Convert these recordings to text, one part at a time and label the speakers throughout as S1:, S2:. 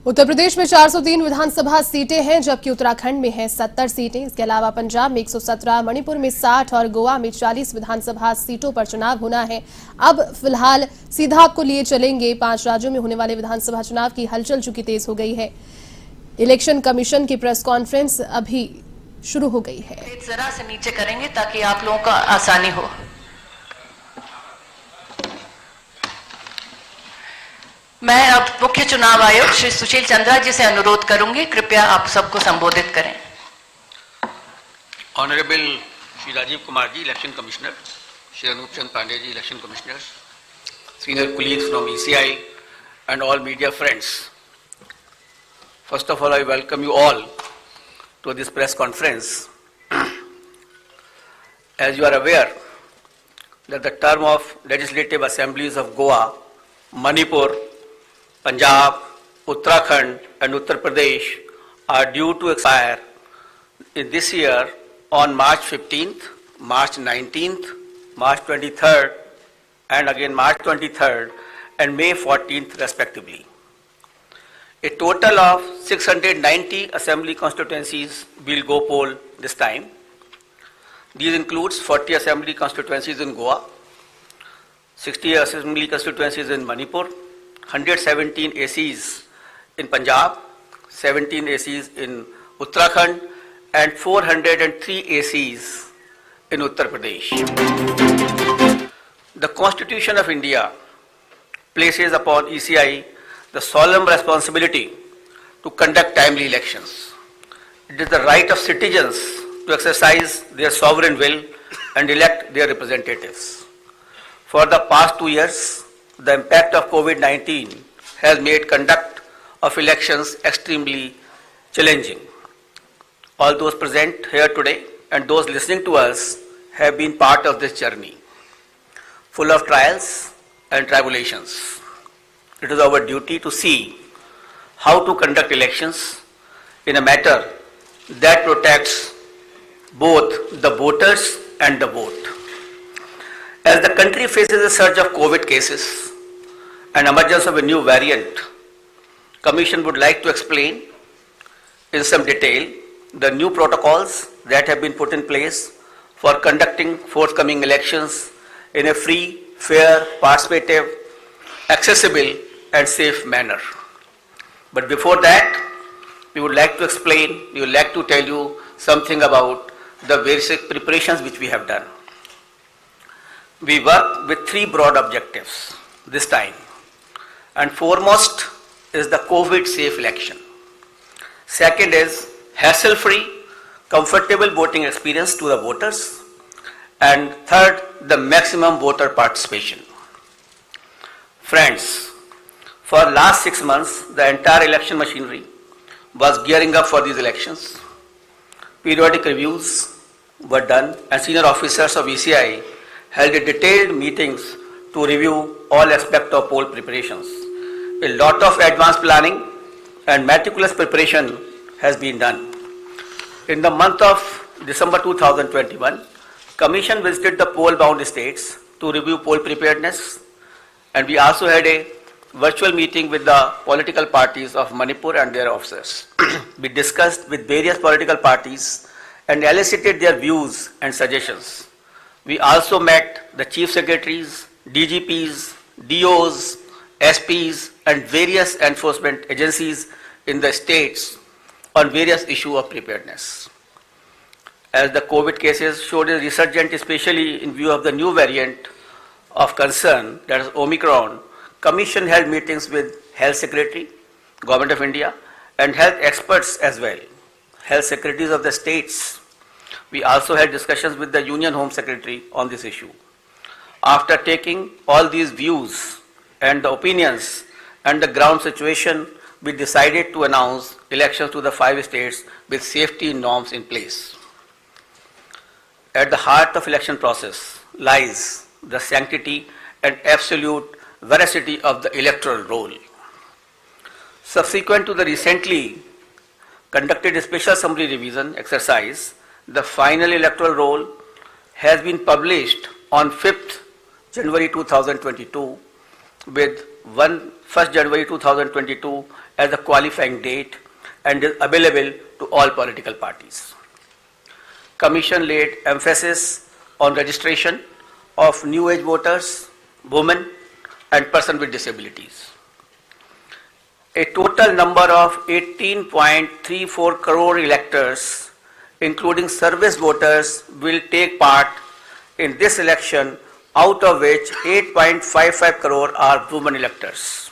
S1: उत्तर प्रदेश में 403 विधानसभा सीटें हैं, जबकि उत्तराखंड में हैं 70 सीटें। इसके अलावा पंजाब में 117, मणिपुर में 60 और गोवा में 40 विधानसभा सीटों पर चुनाव होना है। अब फिलहाल सीधा आपको लिए चलेंगे 5 राज्यों में होने वाले विधानसभा चुनाव की हलचल चुकी तेज हो गई है। इलेक्शन कमीशन की प्रेस कॉन्फ्रेंस अभी शुरू हो गई है।
S2: जरा से नीचे करेंगे ताकि आप लोगों का आसानी हो। मैं अब मुख्य चुनाव आयोग श्री सुशील चंद्रा जी से अनुरोध करूंगी, कृपया आप सबको संबोधित करें।
S3: Honourable Shri Rajiv Kumar ji, election commissioner, Shri Anup Chand Pandey ji, election commissioner, senior colleagues from ECI and all media friends. First of all, I welcome you all to this press conference. As you are aware that the term of legislative assemblies of Goa, Manipur, Punjab, Uttarakhand and Uttar Pradesh are due to expire in this year on March 15th, March 19th, March 23rd and again March 23rd and May 14th respectively. A total of 690 assembly constituencies will go poll this time. These includes 40 assembly constituencies in Goa, 60 assembly constituencies in Manipur, 117 ACs in Punjab, 17 ACs in Uttarakhand and 403 ACs in Uttar Pradesh. The Constitution of India places upon ECI the solemn responsibility to conduct timely elections. It is the right of citizens to exercise their sovereign will and elect their representatives. For the past 2 years, the impact of COVID-19 has made conduct of elections extremely challenging. All those present here today and those listening to us have been part of this journey, full of trials and tribulations. It is our duty to see how to conduct elections in a manner that protects both the voters and the vote. As the country faces a surge of COVID cases and emergence of a new variant, Commission would like to explain in some detail the new protocols that have been put in place for conducting forthcoming elections in a free, fair, participative, accessible and safe manner. But before that, we would like to tell you something about the basic preparations which we have done. We work with 3 broad objectives this time, and foremost is the COVID-safe election. Second is hassle-free, comfortable voting experience to the voters, and third, the maximum voter participation. Friends, for last 6 months, the entire election machinery was gearing up for these elections. Periodic reviews were done, and senior officers of ECI held a detailed meetings to review all aspects of poll preparations. A lot of advanced planning and meticulous preparation has been done. In the month of December 2021, Commission visited the poll-bound states to review poll preparedness, and we also had a virtual meeting with the political parties of Manipur and their officers. We discussed with various political parties and elicited their views and suggestions. We also met the chief secretaries, DGPs, DOs, SPs and various enforcement agencies in the states on various issues of preparedness. As the COVID cases showed a resurgence, especially in view of the new variant of concern, that is Omicron, Commission held meetings with Health Secretary, Government of India and health experts as well, health secretaries of the states. We also had discussions with the Union Home Secretary on this issue. After taking all these views and the opinions and the ground situation, we decided to announce elections to the 5 states with safety norms in place. At the heart of election process lies the sanctity and absolute veracity of the electoral roll. Subsequent to the recently conducted special summary revision exercise, the final electoral roll has been published on 5th January 2022 with 1st January 2022 as the qualifying date and is available to all political parties. Commission laid emphasis on registration of new age voters, women and persons with disabilities. A total number of 18.34 crore electors, including service voters, will take part in this election, out of which 8.55 crore are women electors.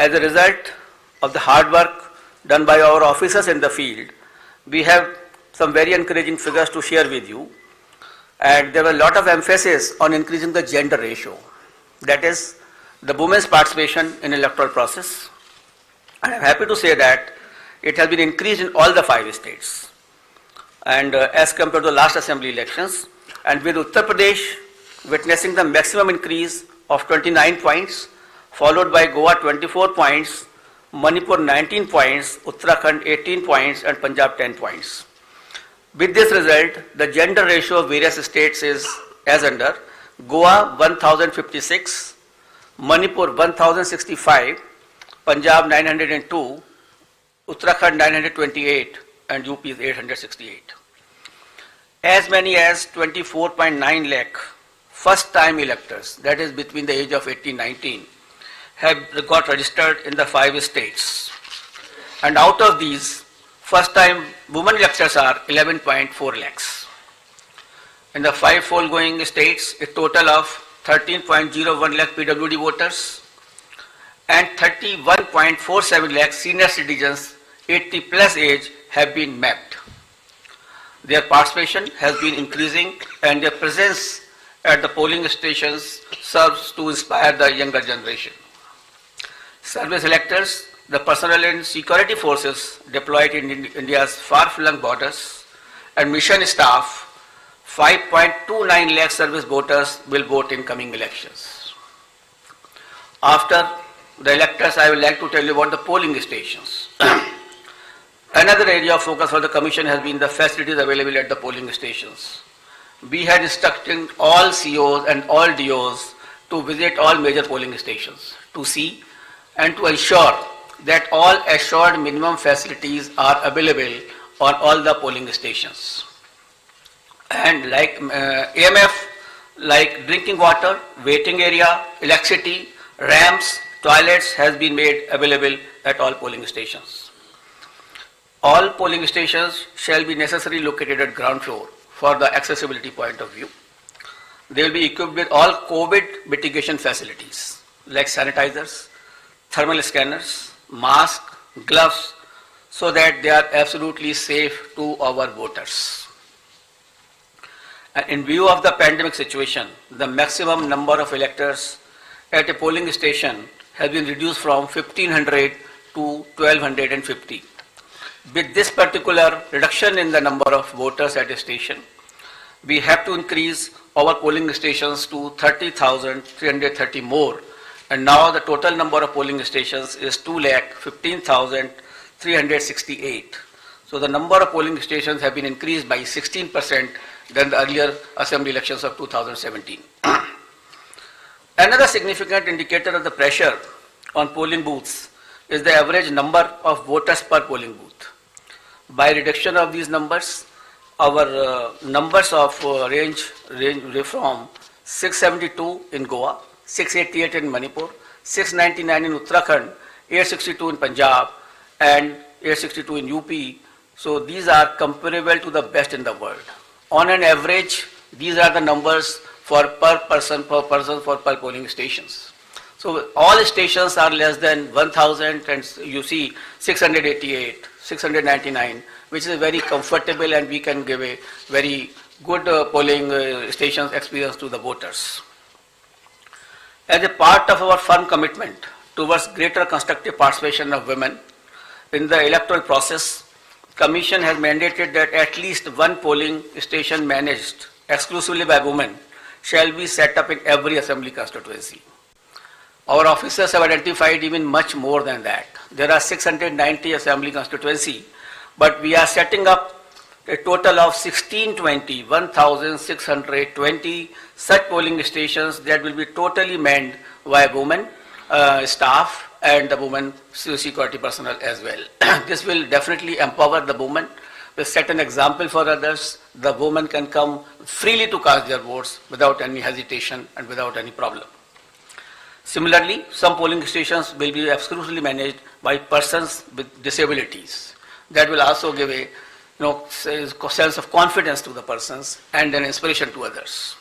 S3: As a result of the hard work done by our officers in the field, we have some very encouraging figures to share with you. And there was a lot of emphasis on increasing the gender ratio. That is, the women's participation in electoral process. And I'm happy to say that it has been increased in all the 5 states. And as compared to the last assembly elections, and with Uttar Pradesh witnessing the maximum increase of 29 points, followed by Goa 24 points, Manipur 19 points, Uttarakhand 18 points, and Punjab 10 points. With this result, the gender ratio of various states is as under: Goa 1056, Manipur 1065, Punjab 902, Uttarakhand 928, and UP is 868. As many as 24.9 lakh first-time electors, that is between the age of 18-19, have got registered in the 5 states. And out of these, first-time women electors are 11.4 lakhs. In the 5 foregoing states, a total of 13.01 lakh PWD voters and 31.47 lakh senior citizens 80 plus age have been mapped. Their participation has been increasing and their presence at the polling stations serves to inspire the younger generation. Service electors, the personnel and security forces deployed in India's far-flung borders, and mission staff, 5.29 lakh service voters will vote in coming elections. After the electors, I would like to tell you about the polling stations. Another area of focus for the Commission has been the facilities available at the polling stations. We had instructed all COs and all DOs to visit all major polling stations to see and to ensure that all assured minimum facilities are available on all the polling stations. And like AMF, like drinking water, waiting area, electricity, ramps, toilets has been made available at all polling stations. All polling stations shall be necessarily located at ground floor for the accessibility point of view. They will be equipped with all COVID mitigation facilities like sanitizers, thermal scanners, masks, gloves, so that they are absolutely safe to our voters. And in view of the pandemic situation, the maximum number of electors at a polling station has been reduced from 1500 to 1250. With this particular reduction in the number of voters at a station, we have to increase our polling stations to 30,330 more, and now the total number of polling stations is 2,15,368. So the number of polling stations have been increased by 16% than the earlier assembly elections of 2017. Another significant indicator of the pressure on polling booths is the average number of voters per polling booth. By reduction of these numbers, our numbers of range from 672 in Goa, 688 in Manipur, 699 in Uttarakhand, 862 in Punjab, and 862 in UP. So these are comparable to the best in the world. On an average, these are the numbers for per person for polling stations. So all stations are less than 1,000, and you see 688, 699, which is very comfortable, and we can give a very good polling stations experience to the voters. As a part of our firm commitment towards greater constructive participation of women in the electoral process, Commission has mandated that at least one polling station managed exclusively by women shall be set up in every assembly constituency. Our officers have identified even much more than that. There are 690 assembly constituency, but we are setting up a total of 1,620 such polling stations that will be totally manned by women, staff and the women security personnel as well. This will definitely empower the women, will set an example for others. The women can come freely to cast their votes without any hesitation and without any problem. Similarly, some polling stations will be exclusively managed by persons with disabilities. That will also give a sense of confidence to the persons and an inspiration to others.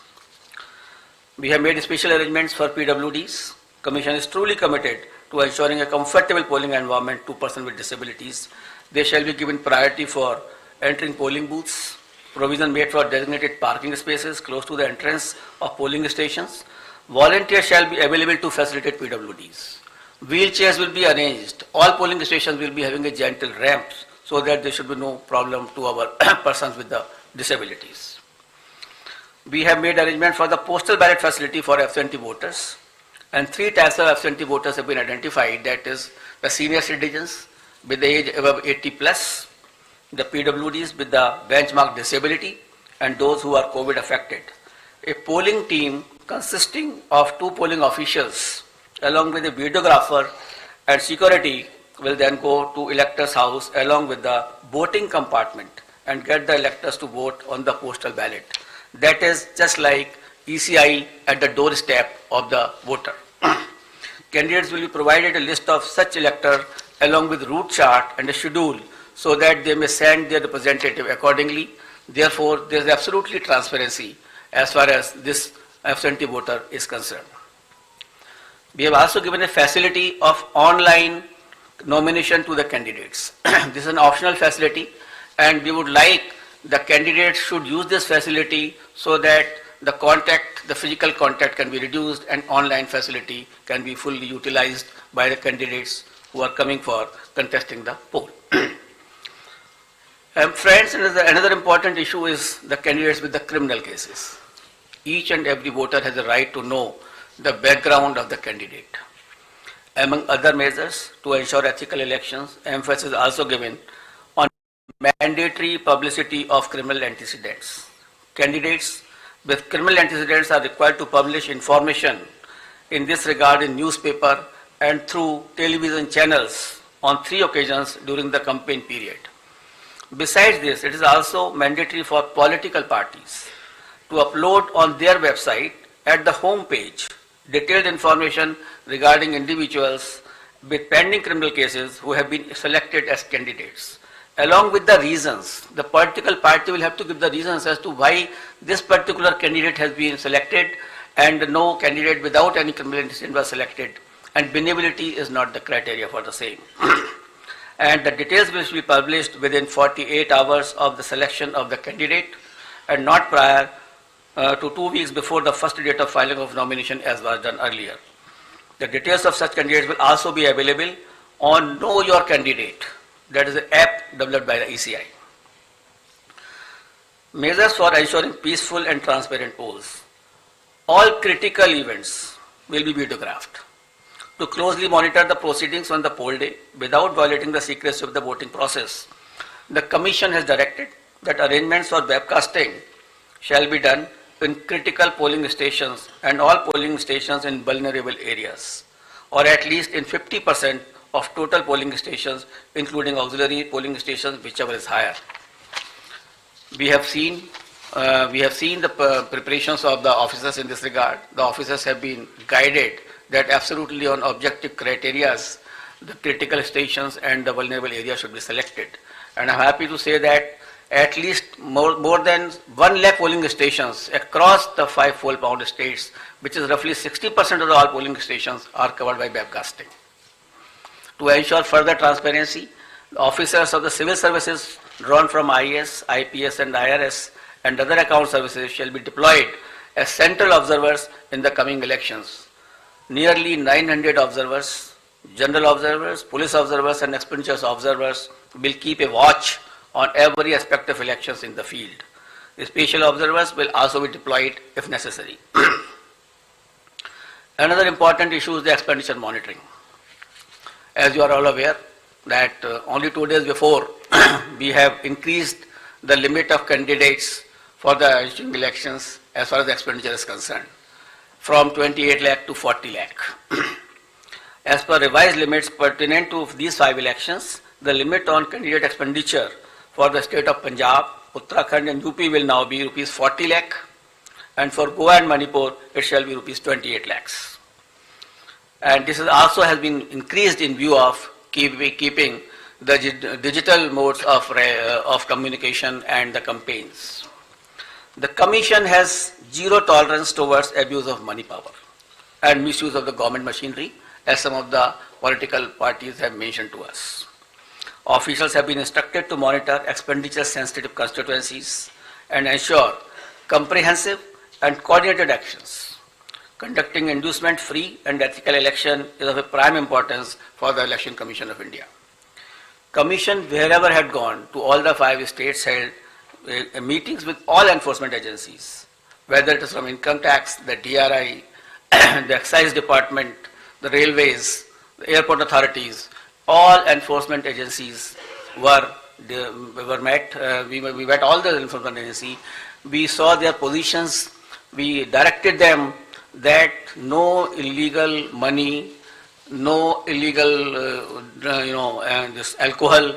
S3: We have made special arrangements for PWDs. Commission is truly committed to ensuring a comfortable polling environment to persons with disabilities. They shall be given priority for entering polling booths, provision made for designated parking spaces close to the entrance of polling stations. Volunteers shall be available to facilitate PWDs. Wheelchairs will be arranged. All polling stations will be having a gentle ramps so that there should be no problem to our persons with the disabilities. We have made arrangement for the postal ballot facility for absentee voters, and 3 types of absentee voters have been identified. That is the senior citizens with the age above 80 plus, the PWDs with the benchmark disability, and those who are COVID affected. A polling team consisting of 2 polling officials along with a videographer and security will then go to electors' house along with the voting compartment and get the electors to vote on the postal ballot. That is just like ECI at the doorstep of the voter. Candidates will be provided a list of such electors along with route chart and a schedule so that they may send their representative accordingly. Therefore, there is absolutely transparency as far as this absentee voter is concerned. We have also given a facility of online nomination to the candidates. This is an optional facility, and we would like the candidates should use this facility so that the physical contact can be reduced and online facility can be fully utilized by the candidates who are coming for contesting the poll. Friends, another important issue is the candidates with the criminal cases. Each and every voter has a right to know the background of the candidate. Among other measures to ensure ethical elections, emphasis is also given on mandatory publicity of criminal antecedents. Candidates with criminal antecedents are required to publish information in this regard in newspaper and through television channels on 3 occasions during the campaign period. Besides this, it is also mandatory for political parties to upload on their website at the home page detailed information regarding individuals with pending criminal cases who have been selected as candidates, along with the reasons. The political party will have to give the reasons as to why this particular candidate has been selected and no candidate without any criminal antecedent was selected, and benevolity is not the criteria for the same. And the details will be published within 48 hours of the selection of the candidate and not prior to 2 weeks before the first date of filing of nomination as was done earlier. The details of such candidates will also be available on Know Your Candidate. That is an app developed by the ECI. Measures for ensuring peaceful and transparent polls. All critical events will be videographed to closely monitor the proceedings on the poll day without violating the secrecy of the voting process. The Commission has directed that arrangements for webcasting shall be done in critical polling stations and all polling stations in vulnerable areas, or at least in 50% of total polling stations, including auxiliary polling stations, whichever is higher. We have seen the preparations of the officers in this regard. The officers have been guided that absolutely on objective criteria, the critical stations and the vulnerable areas should be selected. And I'm happy to say that at least more than 1 lakh polling stations across the 5 full-pound states, which is roughly 60% of all polling stations, are covered by webcasting. To ensure further transparency, the officers of the civil services drawn from IAS, IPS and IRS and other account services shall be deployed as central observers in the coming elections. Nearly 900 observers, general observers, police observers and expenditure observers will keep a watch on every aspect of elections in the field. The special observers will also be deployed if necessary. Another important issue is the expenditure monitoring. As you are all aware that only 2 days before we have increased the limit of candidates for the ensuing elections as far as the expenditure is concerned from 28 lakh to 40 lakh. As per revised limits pertinent to these 5 elections, the limit on candidate expenditure for the state of Punjab, Uttarakhand and UP will now be rupees 40 lakh, and for Goa and Manipur it shall be rupees 28 lakhs. And this is also has been increased in view of keeping the digital modes of communication and the campaigns. The Commission has zero tolerance towards abuse of money power and misuse of the government machinery, as some of the political parties have mentioned to us. Officials have been instructed to monitor expenditure-sensitive constituencies and ensure comprehensive and coordinated actions. Conducting inducement-free and ethical election is of a prime importance for the Election Commission of India. Commission, wherever had gone, to all the 5 states, held meetings with all enforcement agencies, whether it is from income tax, the DRI, the excise department, the railways, the airport authorities. All enforcement agencies were met. We met all the enforcement agencies. We saw their positions. We directed them that no illegal money, no illegal, this alcohol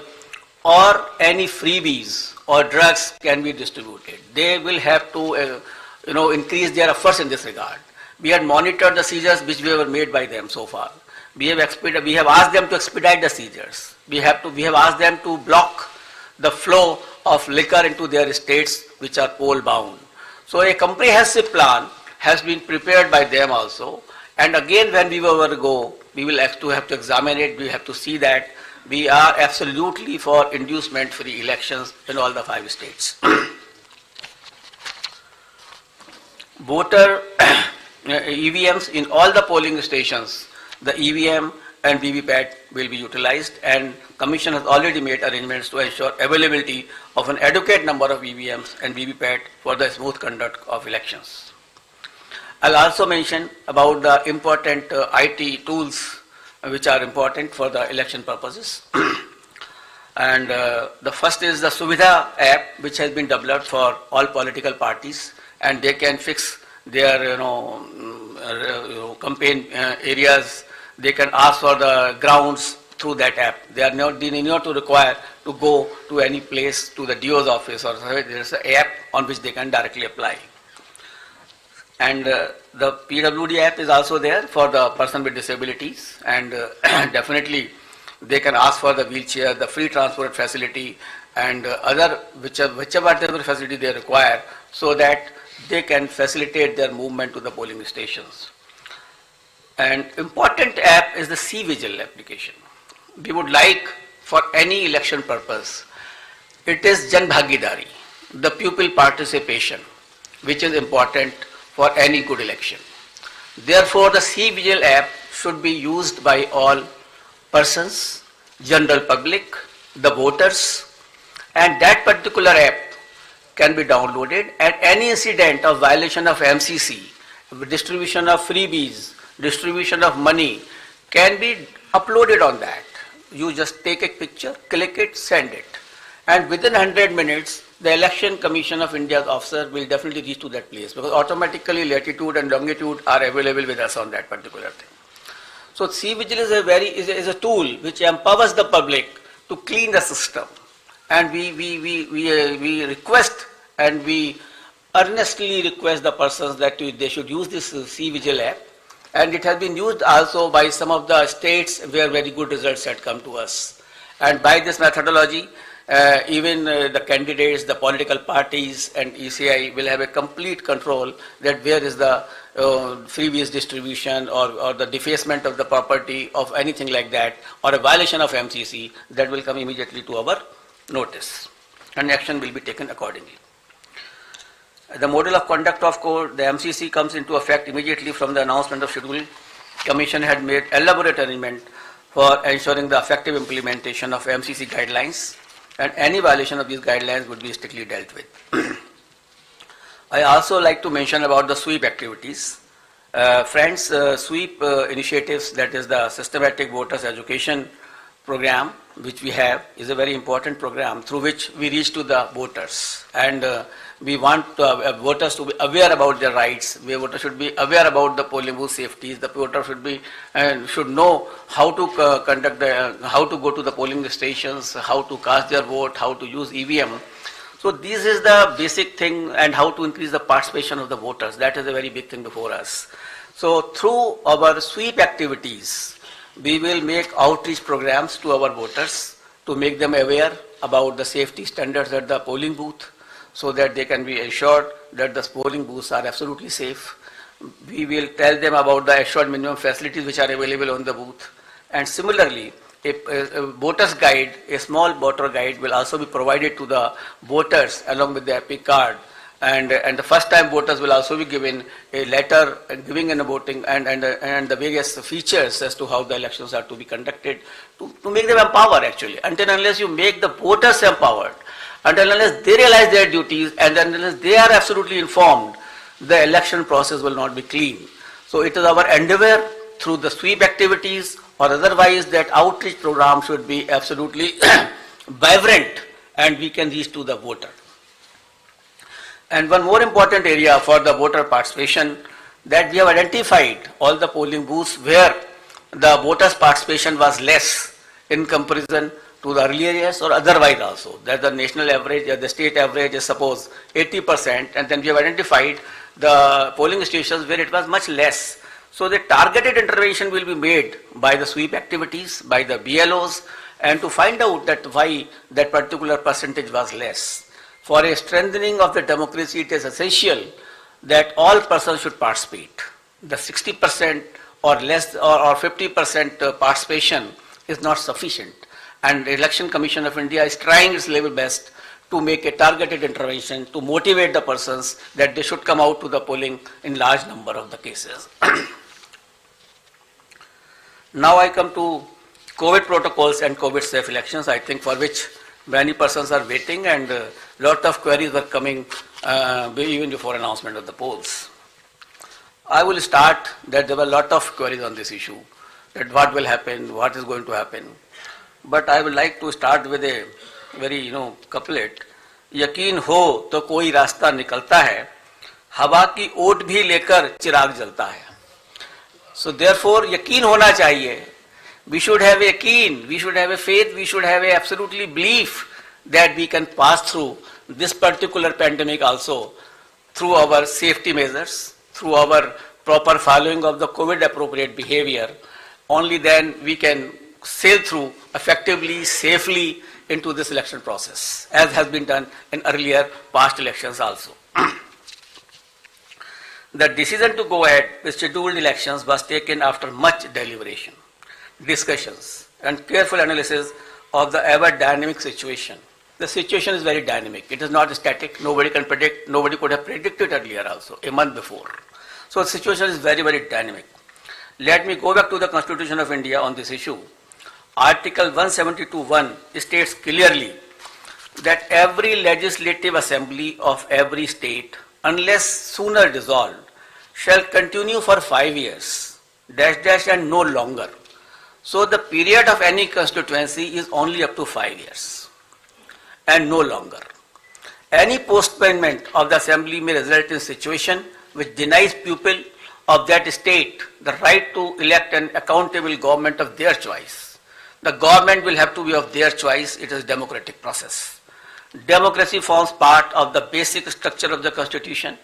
S3: or any freebies or drugs can be distributed. They will have to, increase their efforts in this regard. We had monitored the seizures which were made by them so far. We have asked them to expedite the seizures. We have asked them to block the flow of liquor into their estates which are poll bound. So a comprehensive plan has been prepared by them also. And again, when we will go, we will have to examine it. We have to see that we are absolutely for inducement-free elections in all the 5 states. Voter EVMs in all the polling stations, the EVM and VVPAT will be utilized, and Commission has already made arrangements to ensure availability of an adequate number of EVMs and VVPAT for the smooth conduct of elections. I'll also mention about the important IT tools which are important for the election purposes. And the first is the Suvidha app, which has been developed for all political parties, and they can fix their campaign areas. They can ask for the grounds through that app. They are not to require to go to any place, to the DO's office, or there is an app on which they can directly apply. And the PWD app is also there for the person with disabilities, and definitely they can ask for the wheelchair, the free transport facility, and other whichever facility they require, so that they can facilitate their movement to the polling stations. An important app is the C-Vigil application. We would like, for any election purpose, it is Jan Bhagidari, the pupil participation, which is important for any good election. Therefore, the C-Vigil app should be used by all persons, general public, the voters, and that particular app can be downloaded, and any incident of violation of MCC, distribution of freebies, distribution of money can be uploaded on that. You just take a picture, click it, send it, and within 100 minutes the Election Commission of India's officer will definitely reach to that place, because automatically latitude and longitude are available with us on that particular thing. So C-Vigil is a tool which empowers the public to clean the system, and we request and we earnestly request the persons that they should use this C-Vigil app. And it has been used also by some of the states where very good results had come to us. And by this methodology, even the candidates, the political parties and ECI will have a complete control that where is the freebies distribution or the defacement of the property of anything like that, or a violation of MCC, that will come immediately to our notice, and action will be taken accordingly. The model of conduct of court, the MCC, comes into effect immediately from the announcement of schedule. Commission had made elaborate arrangement for ensuring the effective implementation of MCC guidelines, and any violation of these guidelines would be strictly dealt with. I also like to mention about the sweep activities. Friends, sweep initiatives, that is the systematic voters education program, which we have, is a very important program through which we reach to the voters. And we want voters to be aware about their rights. Voters should be aware about the polling booth safeties. The voter should know how to how to go to the polling stations, how to cast their vote, how to use EVM. So this is the basic thing, and how to increase the participation of the voters. That is a very big thing before us. So through our sweep activities, we will make outreach programs to our voters to make them aware about the safety standards at the polling booth, so that they can be assured that the polling booths are absolutely safe. We will tell them about the assured minimum facilities which are available on the booth. And similarly, a voter's guide, a small voter guide, will also be provided to the voters along with the epic card. And the first time voters will also be given a letter giving and voting and the various features as to how the elections are to be conducted, to make them empowered actually. Until and unless you make the voters empowered, until and unless they realize their duties, and unless they are absolutely informed, the election process will not be clean. So it is our endeavor through the sweep activities or otherwise that outreach program should be absolutely vibrant and we can reach to the voter. And one more important area for the voter participation, that we have identified all the polling booths where the voters' participation was less in comparison to the earlier years or otherwise also. That the national average or the state average is suppose 80%, and then we have identified the polling stations where it was much less. So the targeted intervention will be made by the sweep activities, by the BLOs, and to find out that why that particular percentage was less. For a strengthening of the democracy, it is essential that all persons should participate. The 60% or less or 50% participation is not sufficient. And the Election Commission of India is trying its level best to make a targeted intervention to motivate the persons that they should come out to the polling in large number of the cases. Now I come to COVID protocols and COVID safe elections, I think, for which many persons are waiting, and a lot of queries were coming even before announcement of the polls. I will start that there were a lot of queries on this issue, that what will happen, what is going to happen. But I would like to start with a very couplet. यकीन हो तो कोई रास्ता निकलता है, हवा की ओट भी लेकर चिराग जलता है. So therefore यकीन होना चाहिए. We should have a yaqeen, we should have a faith, we should have a absolutely belief that we can pass through this particular pandemic also through our safety measures, through our proper following of the COVID appropriate behavior. Only then we can sail through effectively, safely into this election process, as has been done in earlier past elections also. The decision to go ahead with scheduled elections was taken after much deliberation, discussions, and careful analysis of the ever dynamic situation. The situation is very dynamic. It is not static. Nobody can predict. Nobody could have predicted earlier also, a month before. So the situation is very, very dynamic. Let me go back to the Constitution of India on this issue. Article 172(1) states clearly that every legislative assembly of every state, unless sooner dissolved, shall continue for 5 years, and no longer. So the period of any constituency is only up to 5 years and no longer. Any postponement of the assembly may result in a situation which denies people of that state the right to elect an accountable government of their choice. The government will have to be of their choice. It is a democratic process. Democracy forms part of the basic structure of the Constitution,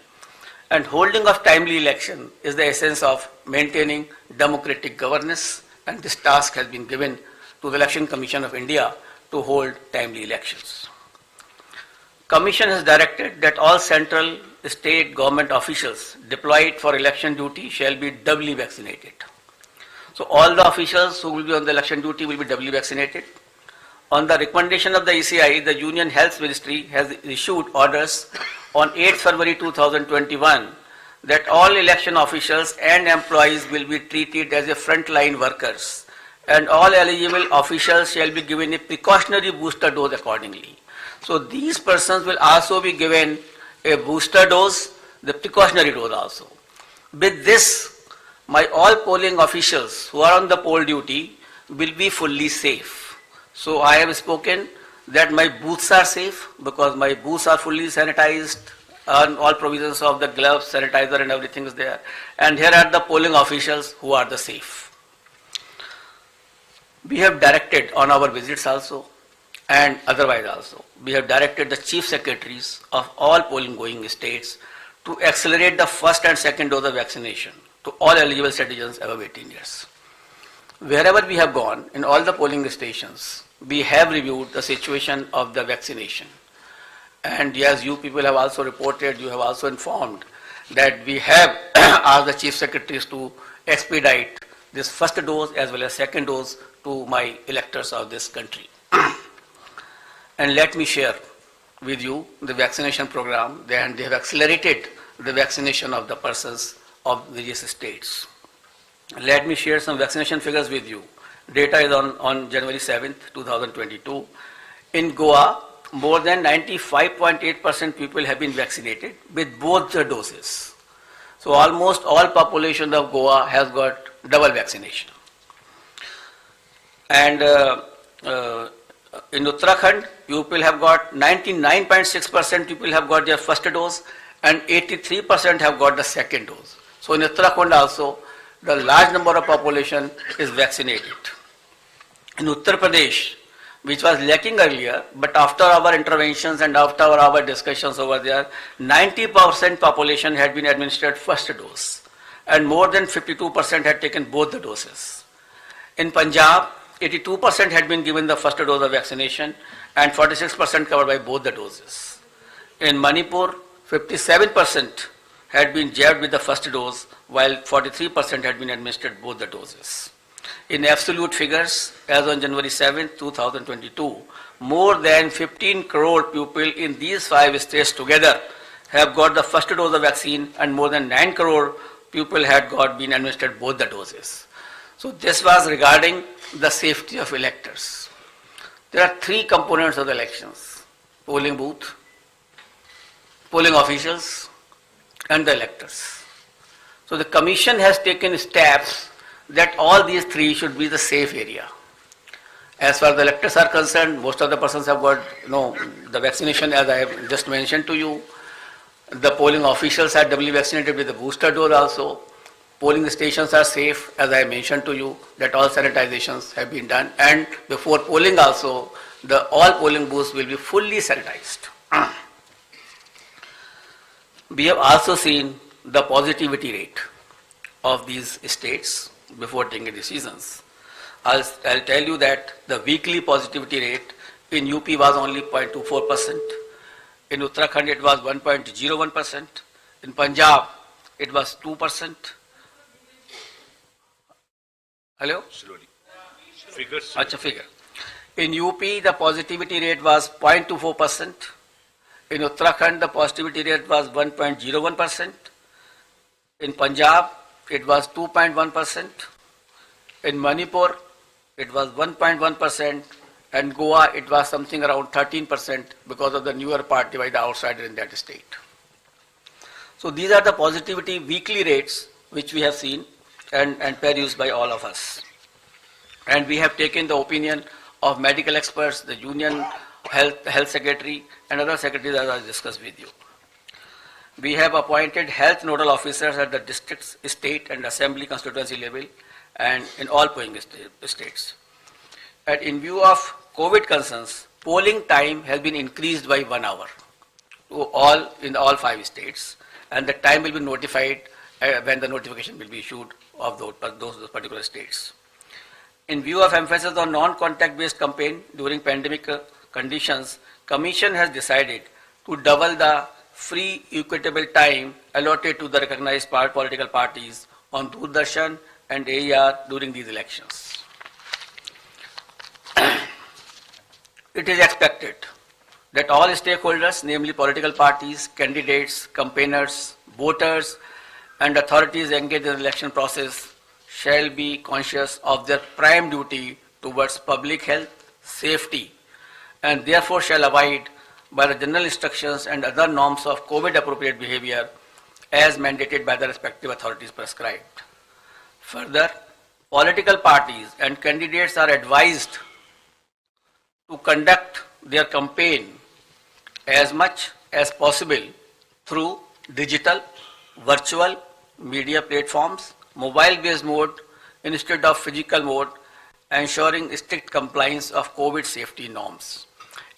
S3: and holding of timely election is the essence of maintaining democratic governance, and this task has been given to the Election Commission of India to hold timely elections. Commission has directed that all central state government officials deployed for election duty shall be doubly vaccinated. So all the officials who will be on the election duty will be doubly vaccinated. On the recommendation of the ECI, the Union Health Ministry has issued orders on 8th February 2021 that all election officials and employees will be treated as a frontline workers, and all eligible officials shall be given a precautionary booster dose accordingly. So these persons will also be given a booster dose, the precautionary dose also. With this, all polling officials who are on the poll duty will be fully safe. So I have spoken that my booths are safe because my booths are fully sanitized, and all provisions of the gloves, sanitizer and everything is there. And here are the polling officials who are the safe. We have directed on our visits also and otherwise also, we have directed the chief secretaries of all polling going states to accelerate the first and second dose of vaccination to all eligible citizens above 18 years. Wherever we have gone, in all the polling stations, we have reviewed the situation of the vaccination. And yes, you people have also reported, you have also informed that we have asked the chief secretaries to expedite this first dose as well as second dose to my electors of this country. And let me share with you the vaccination program, and they have accelerated the vaccination of the persons of various states. Let me share some vaccination figures with you. Data is on January 7th, 2022. In Goa, more than 95.8% people have been vaccinated with both the doses. So almost all population of Goa has got double vaccination. And in Uttarakhand, people have got 99.6% people have got their first dose and 83% have got the second dose. So in Uttarakhand also, the large number of population is vaccinated. In Uttar Pradesh, which was lacking earlier, but after our interventions and after our discussions over there, 90% population had been administered first dose and more than 52% had taken both the doses. In Punjab, 82% had been given the first dose of vaccination and 46% covered by both the doses. In Manipur, 57% had been jabbed with the first dose while 43% had been administered both the doses. In absolute figures, as on January 7, 2022, more than 15 crore people in these 5 states together have got the first dose of vaccine and more than 9 crore people had been administered both the doses. So this was regarding the safety of electors. There are 3 components of the elections: polling booth, polling officials and the electors. So the commission has taken steps that all these 3 should be the safe area. As far as the electors are concerned, most of the persons have got the vaccination as I have just mentioned to you. The polling officials are doubly vaccinated with the booster dose also. Polling stations are safe, as I mentioned to you, that all sanitizations have been done, and before polling also, all polling booths will be fully sanitized. We have also seen the positivity rate of these states before taking decisions. I'll tell you that the weekly positivity rate in UP was only 0.24%, in Uttarakhand it was 1.01%, in Punjab it was 2%. Hello?
S4: Slowly. Figures.
S3: Achha, figure. In UP, the positivity rate was 0.24%. In Uttarakhand, the positivity rate was 1.01%. In Punjab, it was 2.1%. In Manipur, it was 1.1%. And Goa, it was something around 13% because of the newer party by the outsider in that state. So these are the positivity weekly rates which we have seen and perused by all of us. And we have taken the opinion of medical experts, the Union Health Secretary and other secretaries as I discussed with you. We have appointed health nodal officers at the district, state and assembly constituency level and in all polling states. And in view of COVID concerns, polling time has been increased by 1 hour in all 5 states, and the time will be notified when the notification will be issued of those particular states. In view of emphasis on non-contact based campaign during pandemic conditions, Commission has decided to double the free equitable time allotted to the recognized political parties on Doordarshan and AER during these elections. It is expected that all stakeholders, namely political parties, candidates, campaigners, voters, and authorities engaged in the election process shall be conscious of their prime duty towards public health, safety, and therefore shall abide by the general instructions and other norms of COVID-appropriate behavior as mandated by the respective authorities prescribed. Further, political parties and candidates are advised conduct their campaign as much as possible through digital, virtual media platforms, mobile-based mode instead of physical mode, ensuring strict compliance of COVID safety norms.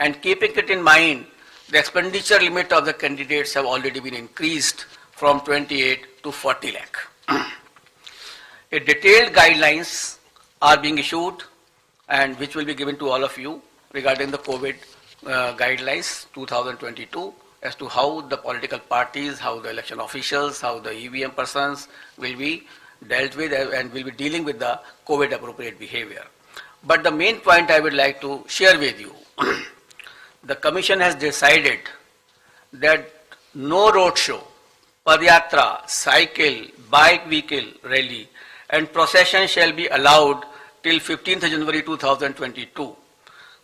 S3: And keeping it in mind, the expenditure limit of the candidates have already been increased from 28 to 40 lakh. A detailed guidelines are being issued and which will be given to all of you regarding the COVID guidelines 2022 as to how the political parties, how the election officials, how the EVM persons will be dealt with and will be dealing with the COVID appropriate behavior. But the main point I would like to share with you, the Commission has decided that no roadshow, padyatra, cycle, bike vehicle rally and procession shall be allowed till 15th January 2022.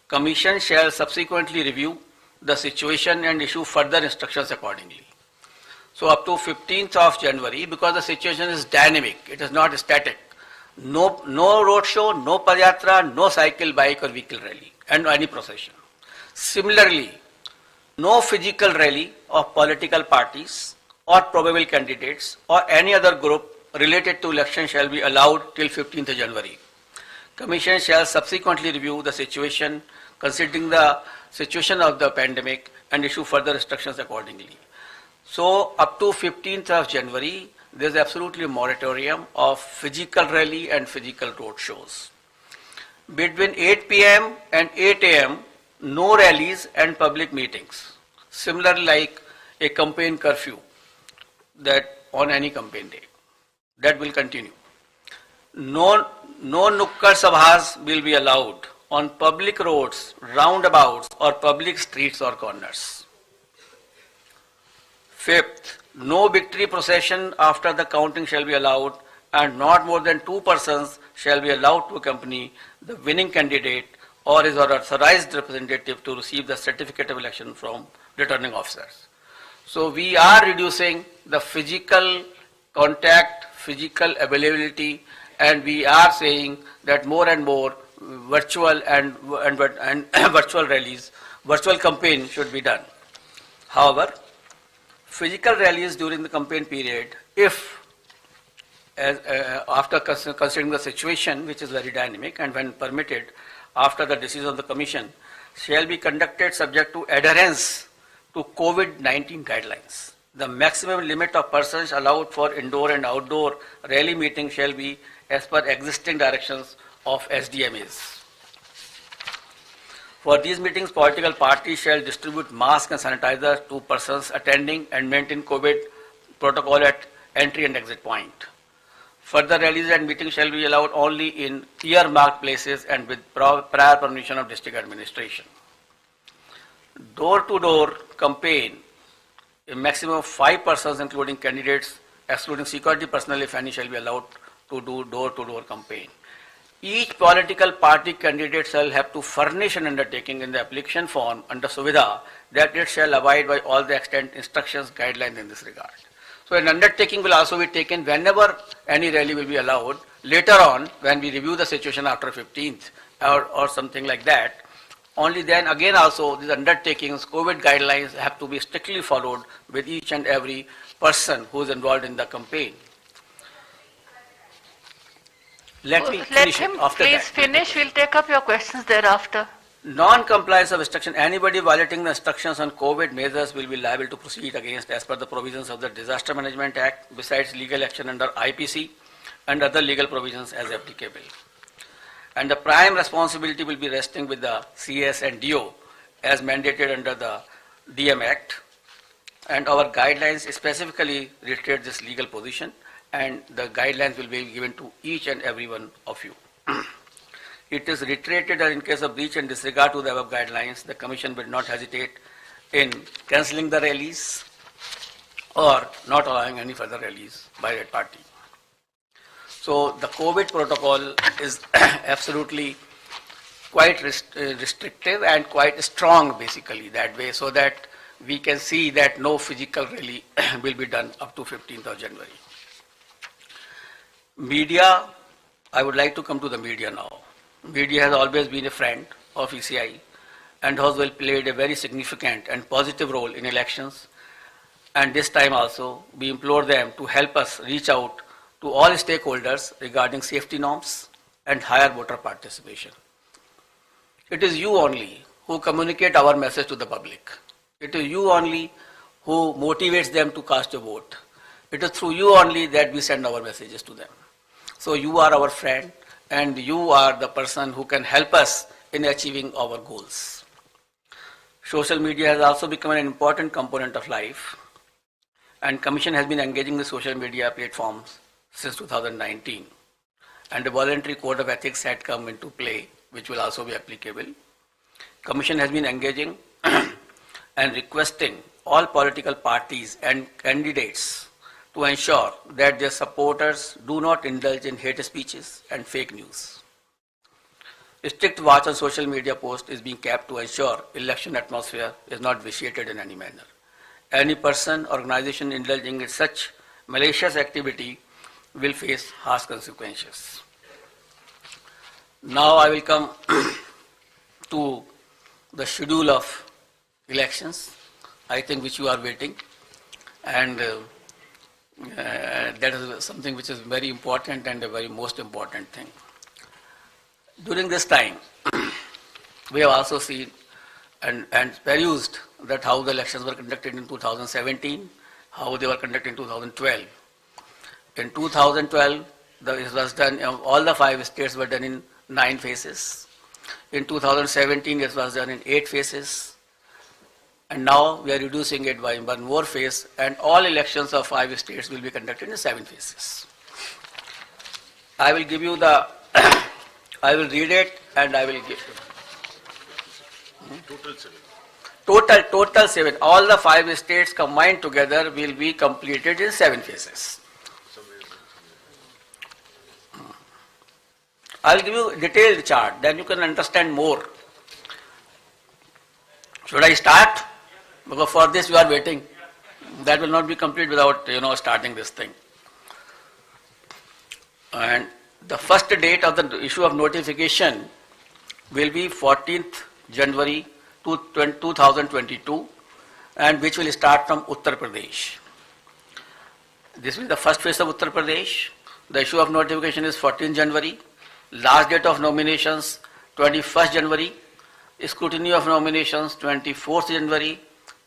S3: Commission shall subsequently review the situation and issue further instructions accordingly. So up to 15th of January, because the situation is dynamic, it is not static. No roadshow, no padyatra, no cycle, bike or vehicle rally and any procession. Similarly, no physical rally of political parties or probable candidates or any other group related to election shall be allowed till 15th January. Commission shall subsequently review the situation considering the situation of the pandemic and issue further instructions accordingly. So up to 15th of January, there is absolutely a moratorium of physical rally and physical road shows. Between 8 p.m. and 8 a.m., no rallies and public meetings. Similarly, like a campaign curfew that on any campaign day. That will continue. No nukkad sabhas will be allowed on public roads, roundabouts or public streets or corners. Fifth, no victory procession after the counting shall be allowed and not more than 2 persons shall be allowed to accompany the winning candidate or his authorized representative to receive the certificate of election from returning officers. So we are reducing the physical contact, physical availability, and we are saying that more and more virtual and virtual rallies, virtual campaign should be done. However, physical rallies during the campaign period, if after considering the situation, which is very dynamic, and when permitted, after the decision of the Commission, shall be conducted subject to adherence to COVID-19 guidelines. The maximum limit of persons allowed for indoor and outdoor rally meeting shall be as per existing directions of SDMAs. For these meetings, political parties shall distribute masks and sanitizer to persons attending and maintain COVID protocol at entry and exit point. Further rallies and meetings shall be allowed only in earmarked places and with prior permission of district administration. Door-to-door campaign, a maximum of 5 persons including candidates, excluding security personnel if any, shall be allowed to do door-to-door campaign. Each political party candidate shall have to furnish an undertaking in the application form under Suvidha that it shall abide by all the extant instructions, guidelines in this regard. So an undertaking will also be taken whenever any rally will be allowed. Later on, when we review the situation after 15th or something like that, only then again also these undertakings, COVID guidelines have to be strictly followed with each and every person who is involved in the campaign. Let me finish
S2: him
S3: after
S2: please
S3: that.
S2: finish. We'll take up your questions thereafter.
S3: Non-compliance of instruction, anybody violating the instructions on COVID measures will be liable to proceed against as per the provisions of the Disaster Management Act, besides legal action under IPC and other legal provisions as applicable. And the prime responsibility will be resting with the CS and DO as mandated under the DM Act. And our guidelines specifically reiterate this legal position, and the guidelines will be given to each and every one of you. It is reiterated that in case of breach and disregard to the above guidelines, the Commission will not hesitate in cancelling the rallies or not allowing any further rallies by that party. So the COVID protocol is absolutely quite restrictive and quite strong basically that way, so that we can see that no physical rally will be done up to 15th of January. Media, I would like to come to the media now. Media has always been a friend of ECI, and has well played a very significant and positive role in elections. And this time also, we implore them to help us reach out to all stakeholders regarding safety norms and higher voter participation. It is you only who communicate our message to the public. It is you only who motivates them to cast a vote. It is through you only that we send our messages to them. So you are our friend, and you are the person who can help us in achieving our goals. Social media has also become an important component of life, and Commission has been engaging with social media platforms since 2019, and a voluntary code of ethics had come into play, which will also be applicable. Commission has been engaging and requesting all political parties and candidates to ensure that their supporters do not indulge in hate speeches and fake news. A strict watch on social media posts is being kept to ensure election atmosphere is not vitiated in any manner. Any person or organization indulging in such malicious activity will face harsh consequences. Now I will come to the schedule of elections, I think which you are waiting, and that is something which is very important and a very most important thing. During this time, we have also seen and perused that how the elections were conducted in 2017, how they were conducted in 2012. In 2012, it was done, all the 5 states were done in 9 phases. In 2017, it was done in 8 phases. And now we are reducing it by 1 more phase, and all elections of 5 states will be conducted in 7 phases. I will give you the, I will read it and I will give Total 7. All the 5 states combined together will be completed in 7 phases. I will give you a detailed chart, then you can understand more. Should I start? Because for this you are waiting. That will not be complete without starting this thing. And the first date of the issue of notification will be 14th January 2022, and which will start from Uttar Pradesh. This will be the first phase of Uttar Pradesh. The issue of notification is 14th January. Last date of nominations 21st January. Scrutiny of nominations 24th January.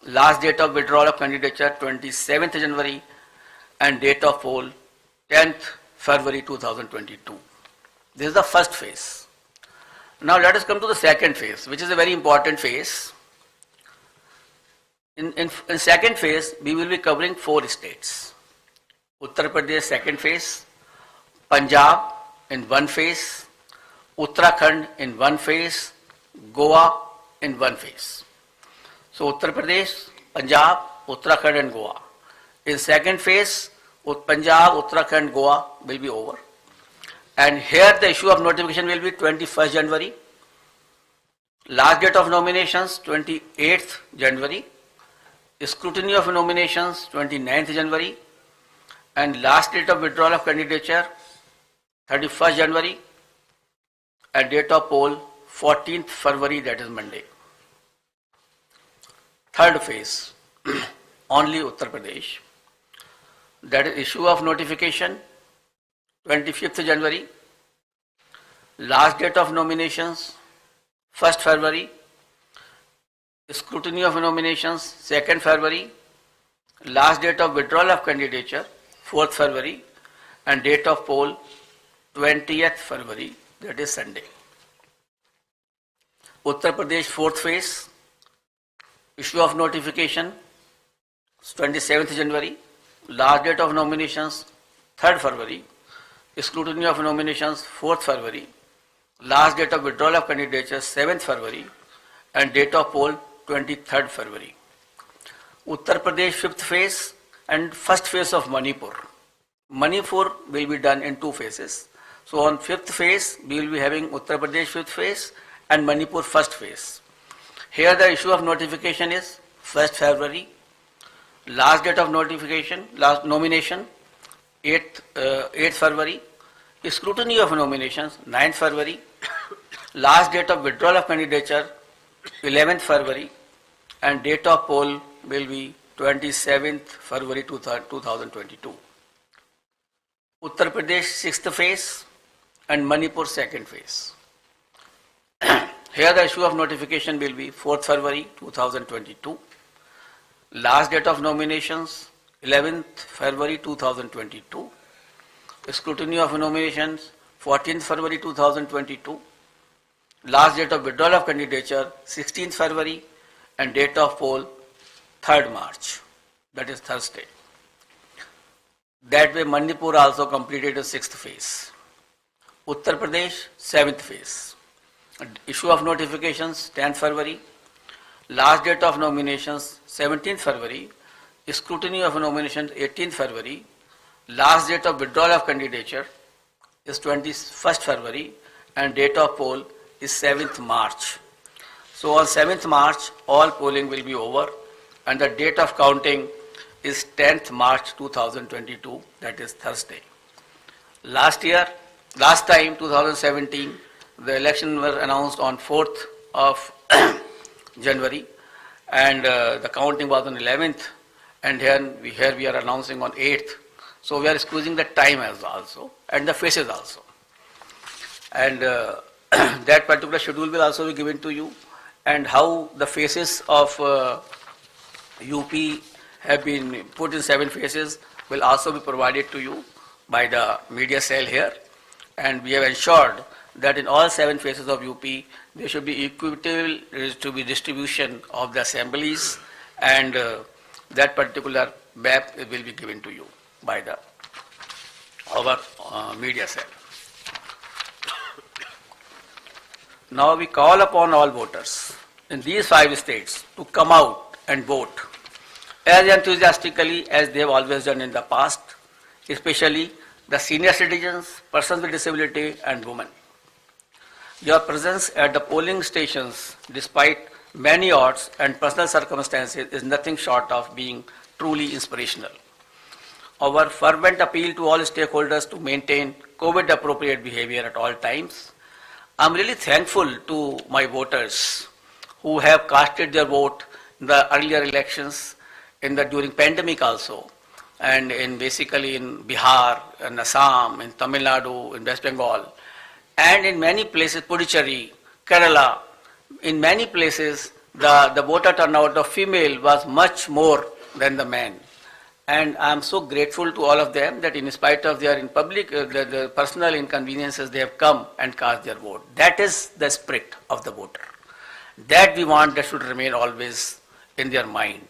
S3: Last date of withdrawal of candidature 27th January, and date of poll 10th February 2022. This is the first phase. Now let us come to the second phase, which is a very important phase. In second phase, we will be covering 4 states. Uttar Pradesh second phase, Punjab in 1 phase, Uttarakhand in 1 phase, Goa in 1 phase. So Uttar Pradesh, Punjab, Uttarakhand and Goa. In second phase, Punjab, Uttarakhand, Goa will be over. And here the issue of notification will be 21st January. Last date of nominations 28th January. Scrutiny of nominations 29th January. And last date of withdrawal of candidature 31st January. And date of poll 14th February, that is Monday. Third phase, only Uttar Pradesh. That is issue of notification 25th January. Last date of nominations 1st February. Scrutiny of nominations 2nd February. Last date of withdrawal of candidature 4th February. And date of poll 20th February, that is Sunday. Uttar Pradesh 4th phase, issue of notification 27th January. Last date of nominations 3rd February. Scrutiny of nominations 4th February. Last date of withdrawal of candidature 7th February. And date of poll 23rd February. Uttar Pradesh 5th phase and first phase of Manipur. Manipur will be done in 2 phases. So on 5th phase, we will be having Uttar Pradesh 5th phase and Manipur first phase. Here the issue of notification is 1st February. Last date of notification, last nomination 8th February. Scrutiny of nominations 9th February. Last date of withdrawal of candidature 11th February, and date of poll will be 27th February 2022. Uttar Pradesh 6th phase and Manipur 2nd phase. Here the issue of notification will be 4th February 2022. Last date of nominations 11th February 2022. Scrutiny of nominations 14th February 2022. Last date of withdrawal of candidature 16th February and date of poll 3rd March, that is Thursday. That way Manipur also completed a 6th phase. Uttar Pradesh 7th phase. Issue of notifications 10th February. Last date of nominations 17th February. Scrutiny of nominations 18th February. Last date of withdrawal of candidature is 21st February and date of poll is 7th March. So on 7th March all polling will be over and the date of counting is 10th March 2022, that is Thursday. Last time 2017, the election was announced on 4th of January and the counting was on 11th, and here we are announcing on 8th. So we are squeezing the time as also and the faces also. And that particular schedule will also be given to you, and how the faces of UP have been put in 7 phases will also be provided to you by the media cell here. And we have ensured that in all 7 phases of UP, there should be equitable distribution of the assemblies, and that particular map will be given to you by our media cell. Now we call upon all voters in these 5 states to come out and vote as enthusiastically as they have always done in the past, especially the senior citizens, persons with disability and women. Your presence at the polling stations, despite many odds and personal circumstances, is nothing short of being truly inspirational. Our fervent appeal to all stakeholders to maintain COVID-appropriate behavior at all times. I'm really thankful to my voters who have casted their vote in the earlier elections, during pandemic also, and basically in Bihar, in Assam, in Tamil Nadu, in West Bengal, and in many places, Puducherry, Kerala, in many places the voter turnout of female was much more than the men. And I am so grateful to all of them that in spite of their the personal inconveniences, they have come and cast their vote. That is the spirit of the voter. That we want that should remain always in their mind.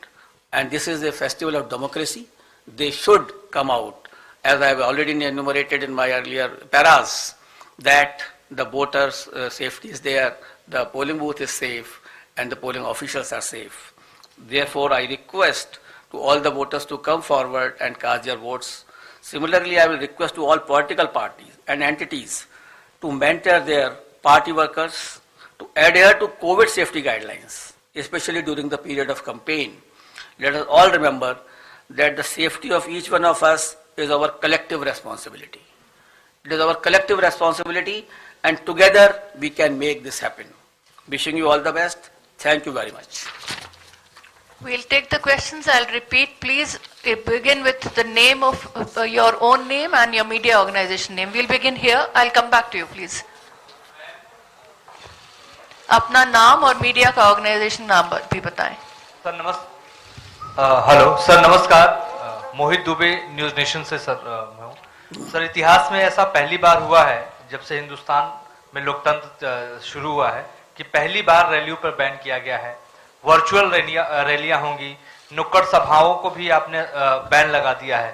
S3: And this is a festival of democracy. They should come out, as I have already enumerated in my earlier paras, that the voters' safety is there, the polling booth is safe, and the polling officials are safe. Therefore, I request to all the voters to come forward and cast their votes. Similarly, I will request to all political parties and entities to mentor their party workers to adhere to COVID safety guidelines, especially during the period of campaign. Let us all remember that the safety of each one of us is our collective responsibility. It is our collective responsibility, and together we can make this happen. Wishing you all the best. Thank you very much.
S2: We'll take the questions. I'll repeat. Please begin with the name of your own name and your media organization name. We'll begin here. I'll come back to you, please. अपना नाम और media का organisation नाम भी बताएं।
S5: Sir hello sir, नमस्कार। मोहित Dubey, news nation से sir मैं हूँ। सर, इतिहास में ऐसा पहली बार हुआ है जब से हिंदुस्तान में लोकतंत्र शुरू हुआ है कि पहली बार रैलियों पर बैन किया गया है। वर्चुअल रैलियां होंगी, नुक्कड़ सभाओं को भी आपने बैन लगा दिया है।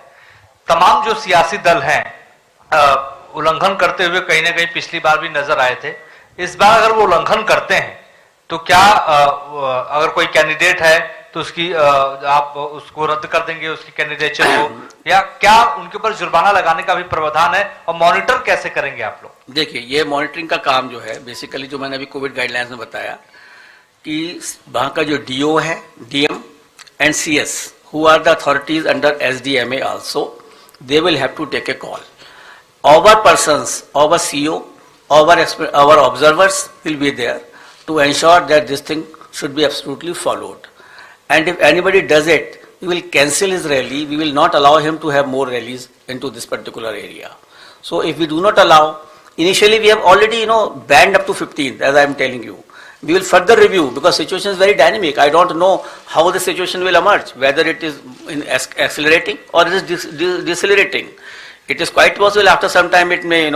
S5: तमाम जो सियासी दल हैं उल्लंघन करते हुए कहीं ना कहीं पिछली बार भी नजर आए थे। इस बार अगर वो उल्लंघन करते हैं तो क्या अगर कोई कैंडिडेट है तो उसकी आप उसको रद्द कर देंगे, उसकी कैंडिडेचर को, या क्या उनके ऊपर जुर्माना लगाने का भी प्रावधान है, और मॉनिटर कैसे करेंगे आप लोग?
S3: देखिए, ये मॉनिटरिंग का काम जो है बेसिकली जो मैंने अभी कोविड गाइडलाइंस में बताया कि वहाँ का जो डीओ है, DM and CS, who are the authorities under SDMA also, they will have to take a call. Our persons, our CEO, our observers will be there. to ensure that this thing should be absolutely followed. And if anybody does it, we will cancel his rally. We will not allow him to have more rallies into this particular area. So if we do not allow, initially we have already, banned up to 15th, as I am telling you. We will further review because situation is very dynamic. I don't know how the situation will emerge, whether it is accelerating or it is decelerating. It is quite possible after some time it may,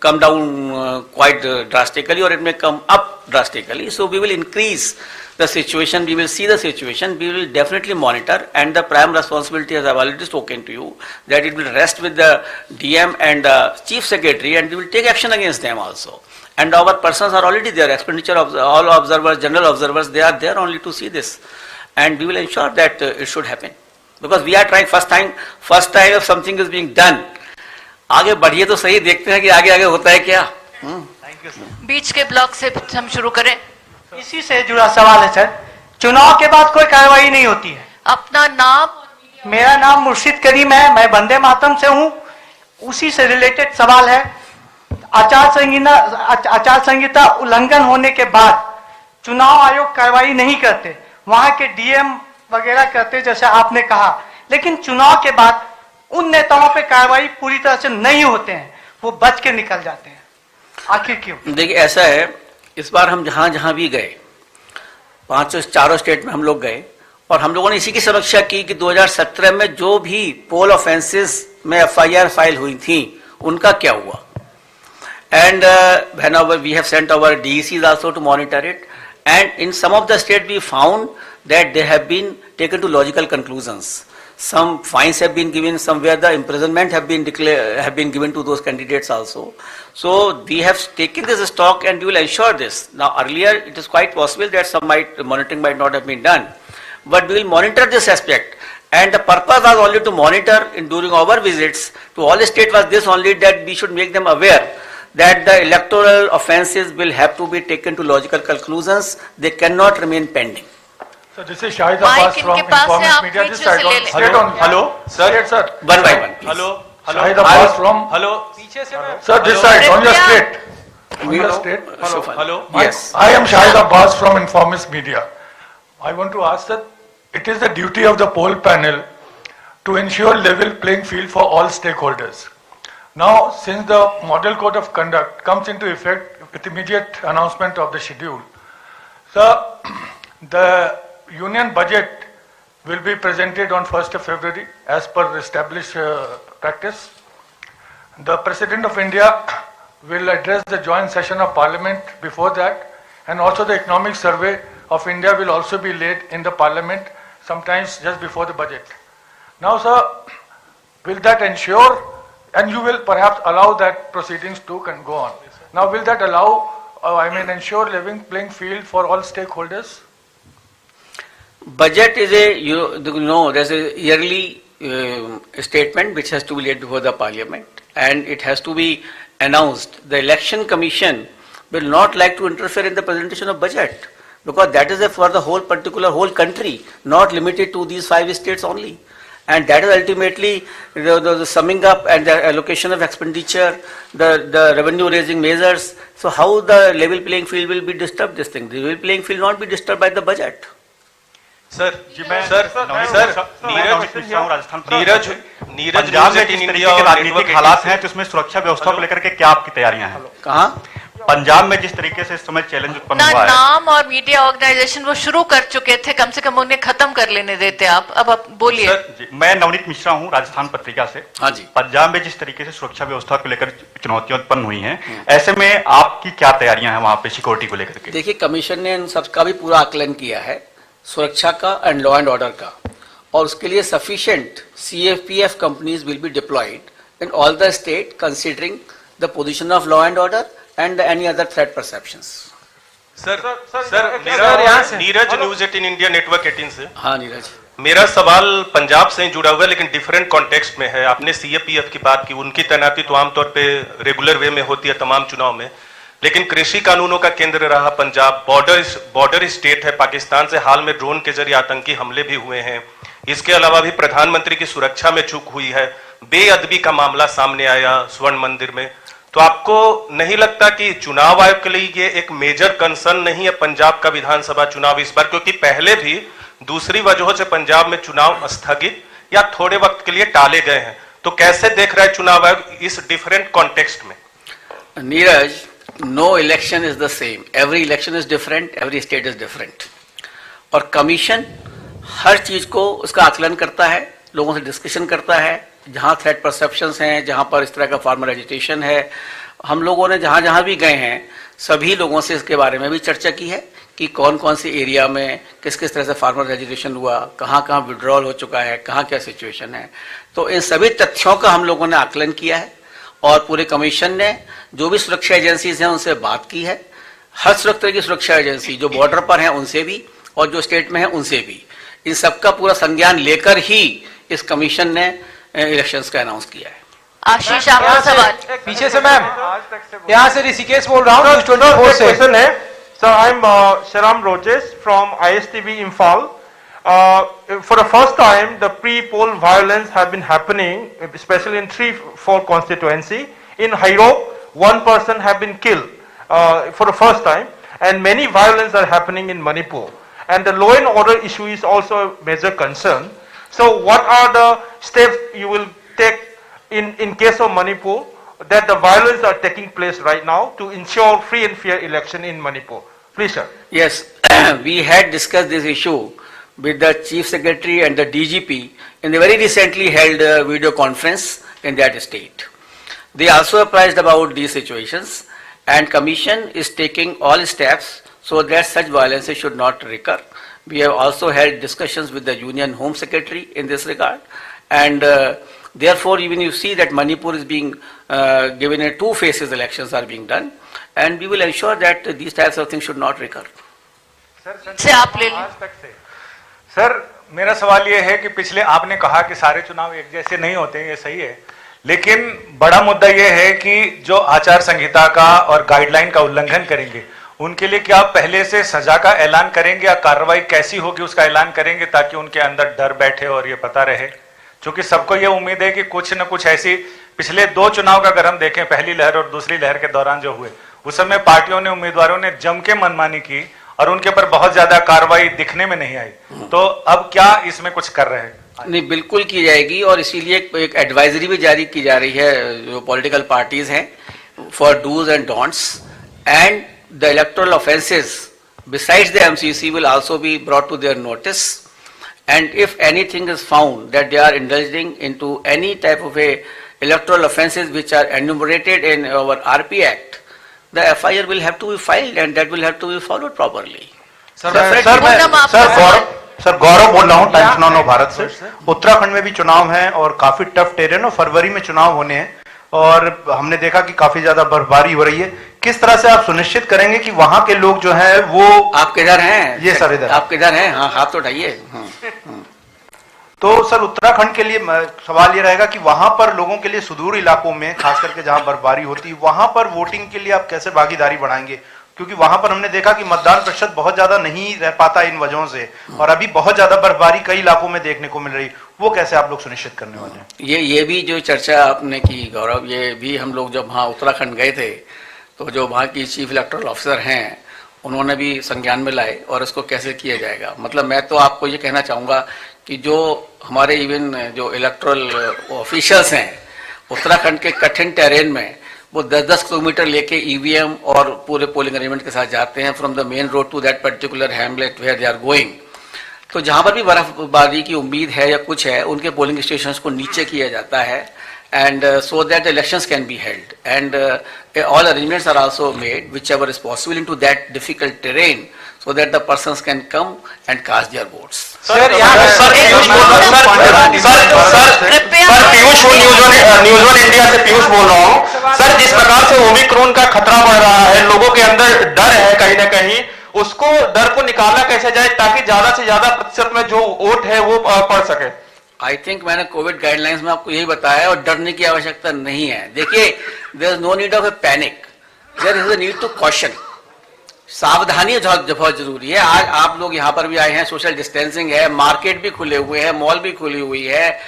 S3: come down quite drastically, or it may come up drastically. So we will increase the situation, we will see the situation, we will definitely monitor, and the prime responsibility, as I have already spoken to you, that it will rest with the DM and the Chief Secretary, and we will take action against them also. And our persons are already there, expenditure of all observers, general observers, they are there only to see this. And we will ensure that it should happen. Because we are trying first time if something is being done, आगे बढ़िए तो सही, देखते हैं कि आगे आगे होता है क्या.
S5: Thank you sir.
S2: बीच के ब्लॉक से हम शुरू करें.
S6: इसी से जुड़ा सवाल है सर. चुनाव के बाद कोई कार्रवाई नहीं होती है.
S2: अपना नाम.
S6: मेरा नाम मुर्शिद करीम है, मैं वंदे मातरम से हूँ. उसी से रिलेटेड सवाल है. आचार संहिता उल्लंघन होने के बाद चुनाव आयोग कार्रवाई नहीं करते, वहां के डीएम वगैरह करते जैसे आपने कहा, लेकिन चुनाव के बाद उन नेताओं पे कार्रवाई पूरी तरह से नहीं होते हैं, वो बच के निकल जाते हैं. आखिर क्यों?
S3: देखिए ऐसा है, इस बार हम जहां जहां भी गए, 4 स्टेट में हम लोग गए, और हम लोगों ने इसी की समीक्षा की कि 2017 में जो भी पोल ऑफेंसेस में FIR फाइल हुई थी उनका क्या हुआ. And whenever we have sent our DECs also to monitor it, and in some of the states we found that they have been taken to logical conclusions. Some fines have been given, somewhere the imprisonment have been given to those candidates also. So we have taken this stock and we will ensure this. Now earlier it is quite possible that some monitoring might not have been done, but we will monitor this aspect. And the purpose was only to monitor during our visits to all the states was this only, that we should make them aware that the electoral offences will have to be taken to logical conclusions. They cannot remain pending.
S7: So this is Shahid Abbas from Informist Media. This side on straight on. Hello, sir. Sir.
S3: One by one. Please.
S5: Hello.
S7: Shahid Abbas from.
S5: Hello. पीछे से.
S7: Sir, this side on your straight. On your straight.
S5: Hello. Hello.
S3: Yes.
S7: I am Shahid Abbas from Informist Media. I want to ask that it is the duty of the poll panel to ensure level playing field for all stakeholders. Now, since the Model Code of Conduct comes into effect with immediate announcement of the schedule, so the union budget will be presented on 1st of February as per established practice. The President of India will address the joint session of Parliament before that, and also the economic survey of India will also be laid in the Parliament sometimes just before the budget. Now, sir, will that ensure, and you will perhaps allow that proceedings to can go on. Now, will that allow, ensure level playing field for all stakeholders?
S3: Budget is there's a yearly statement which has to be laid before the Parliament, and it has to be announced. The Election Commission will not like to interfere in the presentation of budget, because that is for the whole country, not limited to these 5 states only. And that is ultimately the summing up and the allocation of expenditure, the revenue raising measures. So how the level playing field will be disturbed, this thing? The level playing field will not be disturbed by the budget.
S4: Sir
S8: Neeraj Punjab में जिस तरीके के राजनीतिक हालात हैं तो इसमें सुरक्षा व्यवस्था को लेकर के क्या आपकी तैयारियां हैं?
S3: कहाँ?
S8: पंजाब में जिस तरीके से इस समय चैलेंज उत्पन्न हुआ है,
S2: नाम और मीडिया ऑर्गेनाइजेशन वो शुरू कर चुके थे, कम से कम उन्हें खत्म कर लेने देते आप. अब आप बोलिए.
S8: मैं नवनीत मिश्रा हूं राजस्थान पत्रिका से.
S3: हाँ जी.
S8: पंजाब में जिस तरीके से सुरक्षा व्यवस्था को लेकर चुनौतियां उत्पन्न हुई हैं, ऐसे में आपकी क्या तैयारियां हैं वहां पे सिक्योरिटी को लेकर के?
S3: देखिए, कमीशन ने इन सबका भी पूरा आकलन किया है, सुरक्षा का एंड लॉ एंड ऑर्डर का, और उसके लिए sufficient CFPF companies will be diploid in all the state considering the position of law and order and any other threat perceptions.
S9: Sir मेरा नीरज न्यूज 18 इंडिया नेटवर्क 18 से.
S3: हाँ नीरज,
S9: मेरा सवाल पंजाब से जुड़ा हुआ है लेकिन डिफरेंट कॉन्टेक्स्ट में है. आपने CFPF की बात की, उनकी तैनाती तो आमतौर पे रेगुलर वे में होती है तमाम चुनाव में, लेकिन कृषि कानूनों का केंद्र रहा पंजाब. बॉर्डर स्टेट है पाकिस्तान से. हाल में ड्रोन के जरिए आतंकी हमले भी हुए हैं. इसके अलावा भी प्रधानमंत्री की सुरक्षा में चूक हुई है. बेअदबी का मामला सामने आया स्वर्ण मंदिर में. तो आपको नहीं लगता कि चुनाव आयोग के लिए ये एक मेजर कंसर्न नहीं है पंजाब का विधानसभा चुनाव इस बार, क्योंकि पहले भी दूसरी वजहों से पंजाब में चुनाव स्थगित या थोड़े वक्त के लिए टाले गए हैं, तो कैसे देख रहा है चुनाव आयोग इस डिफरेंट कॉन्टेक्स्ट में?
S3: Neeraj, no election is the same, every election is different, every state is different, और कमीशन हर चीज को उसका आकलन करता है, लोगों से डिस्कशन करता है, जहां थ्रेट परसेप्शंस हैं, जहां पर इस तरह का फार्मर एजिटेशन है, हम लोगों ने जहां जहां भी गए हैं सभी लोगों से इसके बारे में भी चर्चा की है कि कौन कौन से एरिया में किस किस तरह से फार्मर एजिटेशन हुआ, कहाँ कहाँ विड्रॉल हो चुका है, कहाँ क्या सिचुएशन है। तो इन सभी तथ्यों का हम लोगों ने आकलन किया है और पूरे कमीशन ने जो भी सुरक्षा एजेंसीज हैं उनसे बात की है, हर तरह की सुरक्षा एजेंसी जो बॉर्डर पर हैं उनसे भी और जो स्टेट में है उनसे भी, इन सबका पूरा संज्ञान लेकर ही इस कमीशन ने इलेक्शंस का अनाउंस किया है।
S2: आशीष, आपका सवाल।
S10: पीछे से मैम, यहाँ से ऋषिकेश बोल रहा हूँ, 24 से।
S11: क्वेश्चन है sir, I am Sharam Rojesh from ISTV Imphal. For the first time, the pre-poll violence have been happening, especially in 3-4 constituency. In Aayog, one person have been killed for the first time, and many violence are happening in Manipur. And the law and order issue is also a major concern. So, what are the steps you will take in case of Manipur that the violence are taking place right now to ensure free and fair election in Manipur? Please, sir.
S3: Yes, we had discussed this issue with the Chief Secretary and the DGP in the very recently held video conference in that state. They also apprised about these situations, and Commission is taking all steps so that such violences should not recur. We have also held discussions with the Union Home Secretary in this regard, and therefore even you see that Manipur is being given a 2 phases elections are being done, and we will ensure that these types of things should not recur.
S2: से आप ले लें।
S10: Sir, मेरा सवाल ये है कि पिछले आपने कहा कि सारे चुनाव एक जैसे नहीं होते हैं, ये सही है, लेकिन बड़ा मुद्दा ये है कि जो आचार संहिता का और गाइडलाइन का उल्लंघन करेंगे उनके लिए क्या आप पहले से सजा का ऐलान करेंगे या कार्रवाई कैसी होगी उसका ऐलान करेंगे ताकि उनके अंदर डर बैठे और ये पता रहे? क्योंकि सबको ये उम्मीद है कि कुछ न कुछ ऐसी पिछले 2 चुनाव का अगर हम देखें, पहली लहर और दूसरी लहर के दौरान जो हुए, उस समय पार्टियों ने, उम्मीदवारों ने जम के मनमानी की और उनके ऊपर बहुत ज्यादा कार्रवाई दिखने में नहीं आई। तो अब क्या इसमें कुछ कर रहे हैं?
S3: नहीं, बिल्कुल की जाएगी, और इसीलिए एक एडवाइजरी भी जारी की जा रही है जो पॉलिटिकल पार्टीज हैं for do's and don'ts, and the electoral offences besides the MCC will also be brought to their notice, and if anything is found that they are indulging into any type of a electoral offences which are enumerated in our RP Act, the FIR will have to be filed and that will have to be followed properly.
S8: Sir Gaurav बोल रहा हूँ times now Bharat से। उत्तराखंड में भी चुनाव है और काफी टफ टेरेन और फरवरी में चुनाव होने हैं और हमने देखा कि काफी ज्यादा बर्फबारी हो रही है। किस तरह से आप सुनिश्चित करेंगे कि वहां के लोग जो है वो,
S3: आप किधर हैं?
S8: ये सर इधर,
S3: आप किधर हैं? हाँ, हाथ तो उठाइए।
S8: तो सर उत्तराखंड के लिए सवाल ये रहेगा कि वहां पर लोगों के लिए सुदूर इलाकों में खास करके जहां बर्फबारी होती है वहां पर वोटिंग के लिए आप कैसे भागीदारी बढ़ाएंगे? क्योंकि वहां पर हमने देखा कि मतदान प्रतिशत बहुत ज्यादा नहीं रह पाता इन वजहों से, और अभी बहुत ज्यादा बर्फबारी कई इलाकों में देखने को मिल रही, वो कैसे आप लोग सुनिश्चित करने वाले हैं?
S3: ये भी जो चर्चा आपने की गौरव, ये भी हम लोग जब वहाँ उत्तराखंड गए थे तो जो वहाँ की चीफ इलेक्टोरल ऑफिसर हैं उन्होंने भी संज्ञान में लाए और इसको कैसे किया जाएगा। मतलब मैं तो आपको ये कहना चाहूँगा कि जो हमारे इवन जो इलेक्टोरल ऑफिशियल्स हैं उत्तराखंड के कठिन टेरेन में वो 10-10 किलोमीटर लेके EVM और पूरे पोलिंग अरेंजमेंट के साथ जाते हैं from the main road to that particular hamlet where they are going. तो जहाँ पर भी बर्फबारी की उम्मीद है या कुछ है उनके पोलिंग स्टेशंस को नीचे किया जाता है, and so that the elections can be held, and all arrangements are also made whichever is possible into that difficult terrain so that the persons can come and cast their votes.
S11: Sir Piyush news one India से पीयूष बोल रहा हूँ। Sir जिस प्रकार से Omicron का खतरा बढ़ रहा है, लोगों के अंदर डर है कहीं ना कहीं, उसको डर को निकाला कैसे जाए ताकि ज्यादा से ज्यादा प्रतिशत में जो वोट है वो पड़ सके?
S3: आई थिंक मैंने कोविड गाइडलाइंस में आपको यही बताया और डरने की आवश्यकता नहीं है। देखिए, there is no need of a panic, there is a need to caution. सावधानी बहुत जरूरी है। आज आप लोग यहाँ पर भी आए हैं, सोशल डिस्टेंसिंग है, मार्केट भी खुले हुए हैं, मॉल भी खुली हुई है,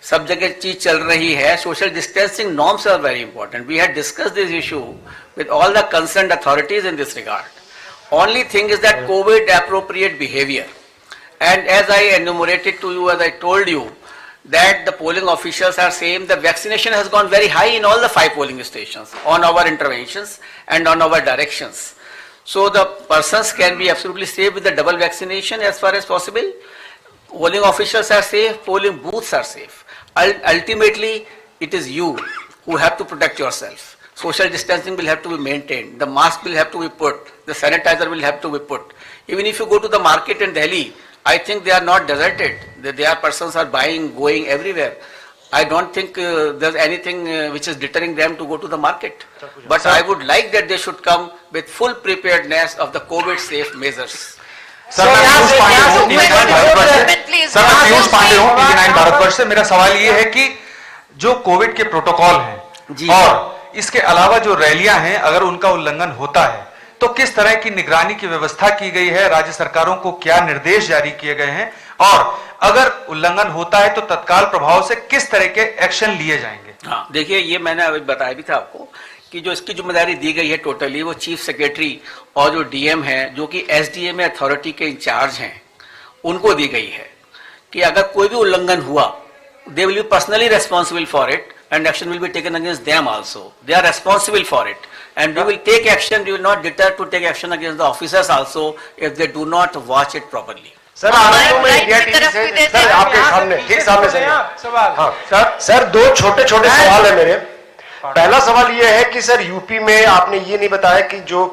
S3: सब जगह चीज चल रही है. Social distancing norms are very important. We had discussed this issue with all the concerned authorities in this regard. Only thing is that COVID appropriate behavior. And as I enumerated to you, as I told you, that the polling officials are saying the vaccination has gone very high in all the 5 polling stations on our interventions and on our directions. So the persons can be absolutely safe with the double vaccination as far as possible. Polling officials are safe, polling booths are safe. Ultimately, it is you who have to protect yourself. Social distancing will have to be maintained. The mask will have to be put. The sanitizer will have to be put. Even if you go to the market in Delhi, I think they are not deserted. Their persons are buying, going everywhere. I don't think there's anything which is deterring them to go to the market. But I would like that they should come with full preparedness of the COVID-safe measures.
S5: Sir मैं पीयूष पांडे हूँ, TV 9 Bharatvarsh से. Sir मैं पीयूष पांडे हूँ, TV 9 Bharatvarsh से. मेरा सवाल ये है कि जो कोविड के प्रोटोकॉल हैं और इसके अलावा जो रैलियां हैं, अगर उनका उल्लंघन होता है तो किस तरह की निगरानी की व्यवस्था की गई है? राज्य सरकारों को क्या निर्देश जारी किए गए हैं? और अगर उल्लंघन होता है तो तत्काल प्रभाव से किस तरह के एक्शन लिए जाएंगे?
S3: हाँ, देखिए, ये मैंने अभी बताया भी था आपको कि जो इसकी जिम्मेदारी दी गई है टोटली, वो चीफ सेक्रेटरी और जो डीएम है, जो कि एसडीएम अथॉरिटी के इंचार्ज हैं, उनको दी गई है कि अगर कोई भी उल्लंघन हुआ, they will be personally responsible for it and action will be taken against them also. They are responsible for it, and we will take action. We will not deter to take action against the officers also if they do not watch it properly.
S12: Sir sir आपके सामने ठीक सामने से सवाल. हाँ sir 2 छोटे छोटे सवाल है मेरे. पहला सवाल ये है कि सर यूपी में आपने ये नहीं बताया कि जो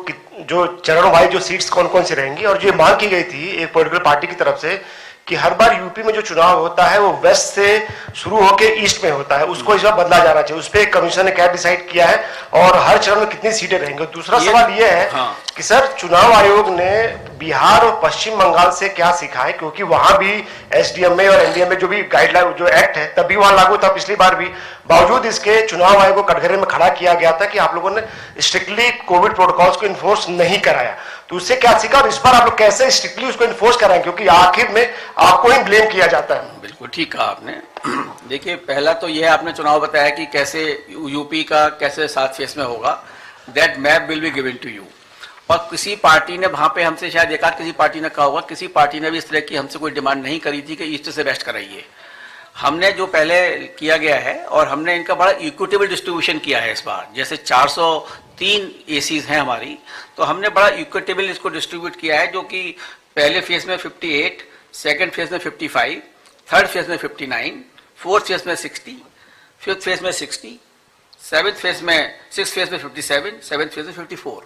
S12: चरणों भाई जो सीट्स कौन कौन सी रहेंगी, और जो मांग की गई थी एक पॉलिटिकल पार्टी की तरफ से कि हर बार यूपी में जो चुनाव होता है वो वेस्ट से शुरू होकर ईस्ट में होता है, उसको इस बार बदला जाना चाहिए. उस पर कमीशन ने क्या डिसाइड किया है और हर चरण में कितनी सीटें रहेंगी? दूसरा सवाल ये है कि सर चुनाव आयोग ने बिहार और पश्चिम बंगाल से क्या सीखा है, क्योंकि वहां भी एसडीएम में और एनडीएम में जो भी गाइडलाइन जो एक्ट है तभी वहां लागू था पिछली बार भी. बावजूद इसके चुनाव आयोग को कटघरे में खड़ा किया गया था कि आप लोगों ने स्ट्रिक्टली कोविड प्रोटोकॉल्स को इन्फोर्स नहीं कराया. तो उससे क्या सीखा और इस पर आप लोग कैसे स्ट्रिक्टली उसको इन्फोर्स कराएं, क्योंकि आखिर में आपको ही ब्लेम किया जाता है.
S3: बिल्कुल ठीक कहा आपने. देखिए, पहला तो यह आपने चुनाव बताया कि कैसे यूपी का कैसे 7 फेस में होगा. That map will be given to you. और किसी पार्टी ने वहां पे हमसे शायद एक आध किसी पार्टी ने कहा होगा, किसी पार्टी ने भी इस तरह की हमसे कोई डिमांड नहीं करी थी कि ईस्ट से वेस्ट कराइए. हमने जो पहले किया गया है, और हमने इनका बड़ा इक्विटेबल डिस्ट्रीब्यूशन किया है इस बार. जैसे 403 एसीज हैं हमारी, तो हमने बड़ा इक्विटेबल इसको डिस्ट्रीब्यूट किया है, जो कि पहले फेज में 58, सेकेंड फेज में 55, थर्ड फेज में 59, फोर्थ फेज में 60, फिफ्थ फेज में 60, सिक्स्थ फेज में 57, सेवेंथ फेज में 54.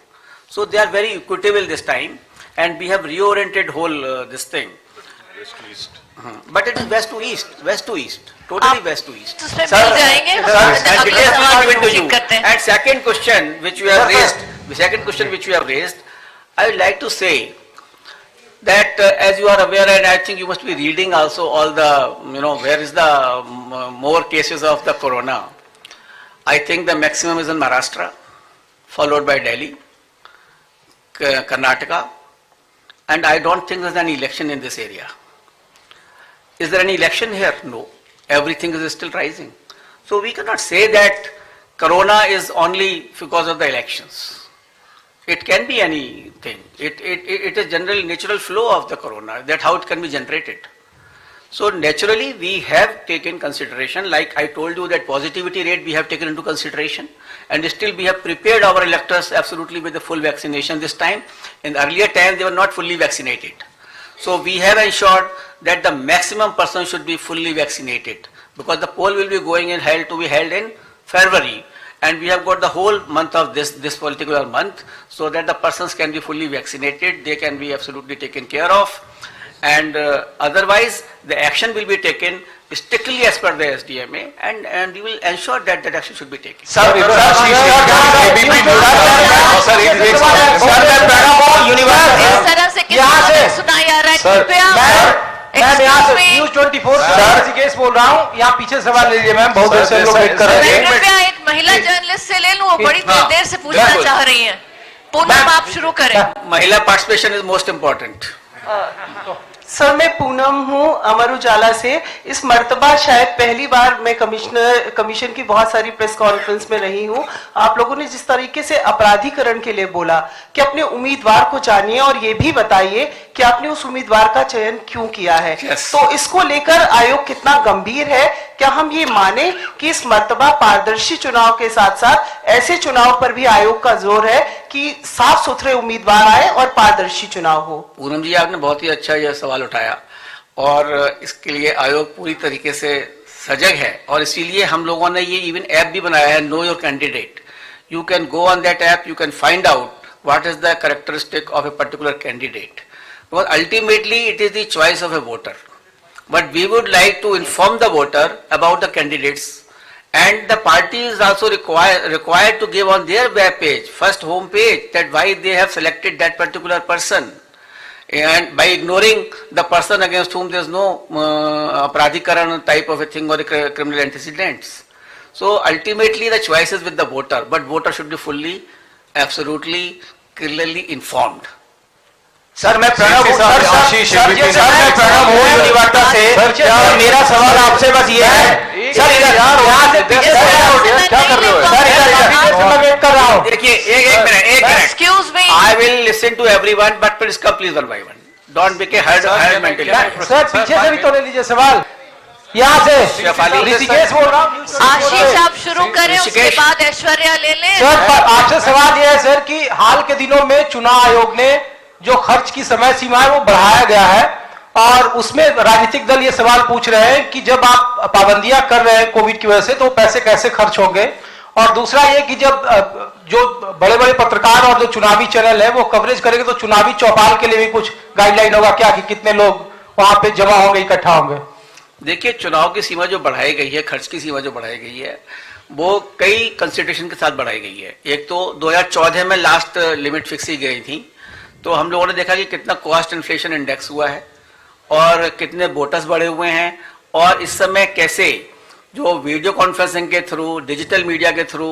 S3: So they are very equitable this time, and we have reoriented whole this thing.
S4: West to east.
S3: But it is west to east, totally west to east.
S2: तो मिल जाएंगे.
S3: And second question which you have raised, I would like to say that as you are aware, and I think you must be reading also all the, where is the more cases of the corona. I think the maximum is in Maharashtra, followed by Delhi, Karnataka, and I don't think there's any election in this area. Is there any election here? No. Everything is still rising. So we cannot say that corona is only because of the elections. It can be anything. It is generally natural flow of the corona. That's how it can be generated. So naturally we have taken consideration, like I told you, that positivity rate we have taken into consideration, and still we have prepared our electors absolutely with the full vaccination this time. In the earlier time they were not fully vaccinated. So we have ensured that the maximum person should be fully vaccinated, because the poll will be going in held in February, and we have got the whole month of this particular month, so that the persons can be fully vaccinated, they can be absolutely taken care of. And otherwise the action will be taken strictly as per the SDMA, and we will ensure that that action should be taken.
S12: News 24 case बोल रहा हूँ, यहाँ पीछे सवाल ले लीजिए ma'am, बहुत देर से लोग वेट कर रहे हैं.
S2: कृपया एक महिला जर्नलिस्ट से ले लूं, वो बड़ी देर से पूछना चाह रही हैं. पूनम, आप शुरू करें.
S3: महिला participation is most important.
S13: Sir मैं पूनम हूँ अमर उजाला से। इस मर्तबा शायद पहली बार मैं कमीशन की बहुत सारी प्रेस कॉन्फ्रेंस में रही हूँ। आप लोगों ने जिस तरीके से अपराधीकरण के लिए बोला कि अपने उम्मीदवार को जानिए और ये भी बताइए कि आपने उस उम्मीदवार का चयन क्यों किया है। तो इसको लेकर आयोग कितना गंभीर है? क्या हम ये माने कि इस मर्तबा पारदर्शी चुनाव के साथ साथ ऐसे चुनाव पर भी आयोग का जोर है कि साफ सुथरे उम्मीदवार आए और पारदर्शी चुनाव हो?
S3: पूनम जी, आपने बहुत ही अच्छा यह सवाल उठाया और इसके लिए आयोग पूरी तरीके से सजग है और इसीलिए हम लोगों ने ये इवन ऐप भी बनाया है, know your candidate. You can go on that app, you can find out what is the characteristic of a particular candidate, because ultimately it is the choice of a voter, but we would like to inform the voter about the candidates and the party is also required to give on their web page, first home page, that why they have selected that particular person, and by ignoring the person against whom there is no apradhikaran type of a thing or the criminal antecedents. So ultimately the choice is with the voter, but voter should be fully, absolutely, clearly informed.
S14: Sir मैं प्रणब हूँ निवाटा से। मेरा सवाल आपसे बस ये है sir, यहाँ से पीछे क्या कर रहे हो सर? मैं वेट कर रहा हूँ।
S3: देखिए एक minute
S2: Excuse me.
S3: I will listen to everyone, but please come please one by one. Don't make a hard mentality.
S14: Sir पीछे से भी तो ले लीजिए सवाल। यहाँ से ऋषिकेश बोल रहा हूँ।
S2: आशीष आप शुरू करें, उसके बाद ऐश्वर्या ले लें।
S14: सर आपसे सवाल यह है सर कि हाल के दिनों में चुनाव आयोग ने जो खर्च की समय सीमा है वो बढ़ाया गया है और उसमें राजनीतिक दल ये सवाल पूछ रहे हैं कि जब आप पाबंदियां कर रहे हैं कोविड की वजह से तो पैसे कैसे खर्च होंगे, और दूसरा ये कि जब जो बड़े बड़े पत्रकार और जो चुनावी चैनल है वो कवरेज करेंगे तो चुनावी चौपाल के लिए भी कुछ गाइडलाइन होगा क्या कि कितने लोग वहां पे जमा होंगे, इकट्ठा होंगे?
S3: देखिए, चुनाव की सीमा जो बढ़ाई गई है, खर्च की सीमा जो बढ़ाई गई है, वो कई कंसिडरेशन के साथ बढ़ाई गई है। एक तो 2014 में लास्ट लिमिट फिक्स की गई थी, तो हम लोगों ने देखा कि कितना कॉस्ट इन्फ्लेशन इंडेक्स हुआ है और कितने वोटर्स बढ़े हुए हैं, और इस समय कैसे जो वीडियो कॉन्फ्रेंसिंग के थ्रू, डिजिटल मीडिया के थ्रू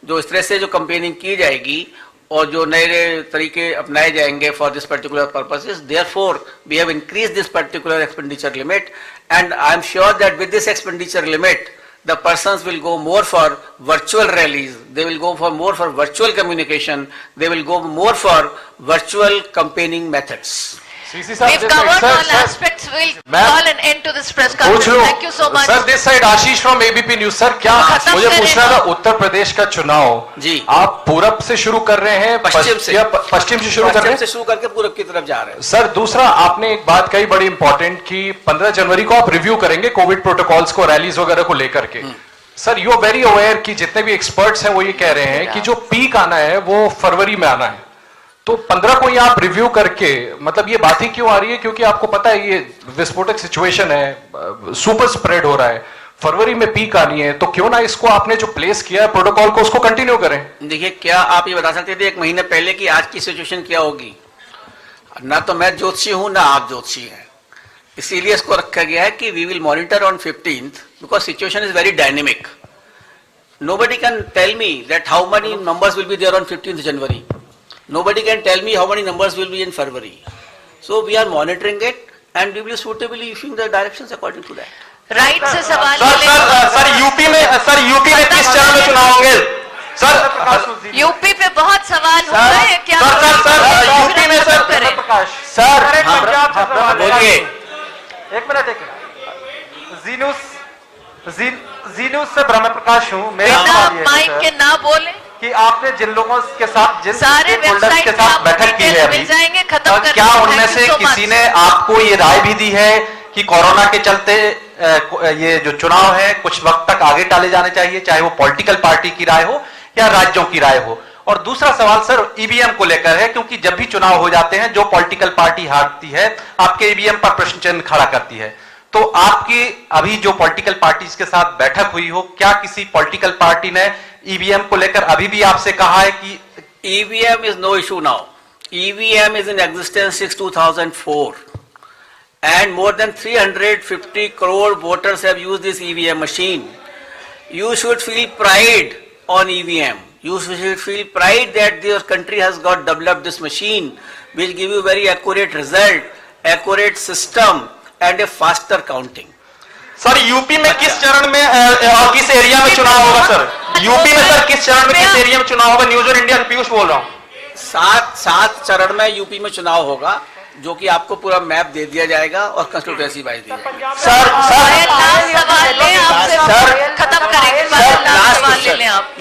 S3: जो इस तरह से जो कंपेनिंग की जाएगी और जो नए तरीके अपनाए जाएंगे for this particular purposes, therefore we have increase this particular expenditure limit, and I am sure that with this expenditure limit the persons will go more for virtual rallies, they will go for more for virtual communication, they will go more for virtual campaigning methods.
S2: We've covered all aspects. We'll call an end to this press conference. Thank you so much.
S10: Sir, this side Ashish from ABP News. Sir, क्या मुझे पूछना था, उत्तर प्रदेश का चुनाव जी आप पूरब से शुरू कर रहे हैं, पश्चिम से शुरू कर रहे हैं?
S3: से शुरू करके पूरब की तरफ जा रहे हैं।
S10: सर, दूसरा आपने एक बात कही बड़ी इंपॉर्टेंट कि 15 जनवरी को आप रिव्यू करेंगे कोविड प्रोटोकॉल्स को, रैलीज वगैरह को लेकर के। Sir, you are very aware कि जितने भी एक्सपर्ट्स हैं वो ये कह रहे हैं कि जो पीक आना है वो फरवरी में आना है, तो 15 को ही आप रिव्यू करके, मतलब ये बात ही क्यों आ रही है? क्योंकि आपको पता है ये विस्फोटक सिचुएशन है, सुपर स्प्रेड हो रहा है, फरवरी में पीक आनी है, तो क्यों ना इसको आपने जो प्लेस किया है प्रोटोकॉल को उसको कंटिन्यू करें?
S3: देखिए, क्या आप ये बता सकते थे 1 महीने पहले कि आज की सिचुएशन क्या होगी? ना तो मैं ज्योतिषी हूं ना आप ज्योतिषी हैं, इसीलिए इसको रखा गया है कि we will monitor on 15th because situation is very dynamic. Nobody can tell me that how many numbers will be there on 15th January. Nobody can tell me how many numbers will be in February. So we are monitoring it and we will suitably issuing the directions according to that.
S2: Right से सवाल
S14: sir UP में 30 चरण में चुनाव होंगे sir?
S2: UP पे बहुत सवाल हो रहे हैं क्या?
S14: सर यूपी में सर
S3: बोलिए।
S11: एक मिनट जीन्यूज से ब्रह्म प्रकाश हूँ। मेरा
S2: माइक के ना बोले
S11: कि आपने जिन लोगों के साथ, जिन
S2: सारे
S11: वेबसाइट के साथ बैठक की है अभी,
S2: खत्म कर,
S14: क्या उनमें से किसी ने आपको ये राय भी दी है कि कोरोना के चलते ये जो चुनाव है कुछ वक्त तक आगे टाले जाने चाहिए, चाहे वो पॉलिटिकल पार्टी की राय हो या राज्यों की राय हो? और दूसरा सवाल सर ईवीएम को लेकर है, क्योंकि जब भी चुनाव हो जाते हैं जो पॉलिटिकल पार्टी हारती है आपके ईवीएम पर प्रश्न चिन्ह खड़ा करती है, तो आपकी अभी जो पॉलिटिकल पार्टीज के साथ बैठक हुई हो, क्या किसी पॉलिटिकल पार्टी ने ईवीएम को लेकर अभी भी आपसे कहा है कि?
S3: EVM is no issue now. EVM is in existence since 2004 and more than 350 crore voters have used this EVM machine. You should feel pride on EVM. You should feel pride that your country has got developed this machine which give you very accurate result, accurate system and a faster counting.
S14: Sir UP में किस चरण में और किस area में चुनाव होगा sir? UP में सर किस चरण में किस एरिया में चुनाव होगा? न्यूज और इंडिया से पीयूष बोल रहा हूँ।
S3: 7 चरण में यूपी में चुनाव होगा, जो कि आपको पूरा मैप दे दिया जाएगा और कंस्टिट्यूएंसी वाइज दिया जाएगा।
S2: सर खत्म करेंगे,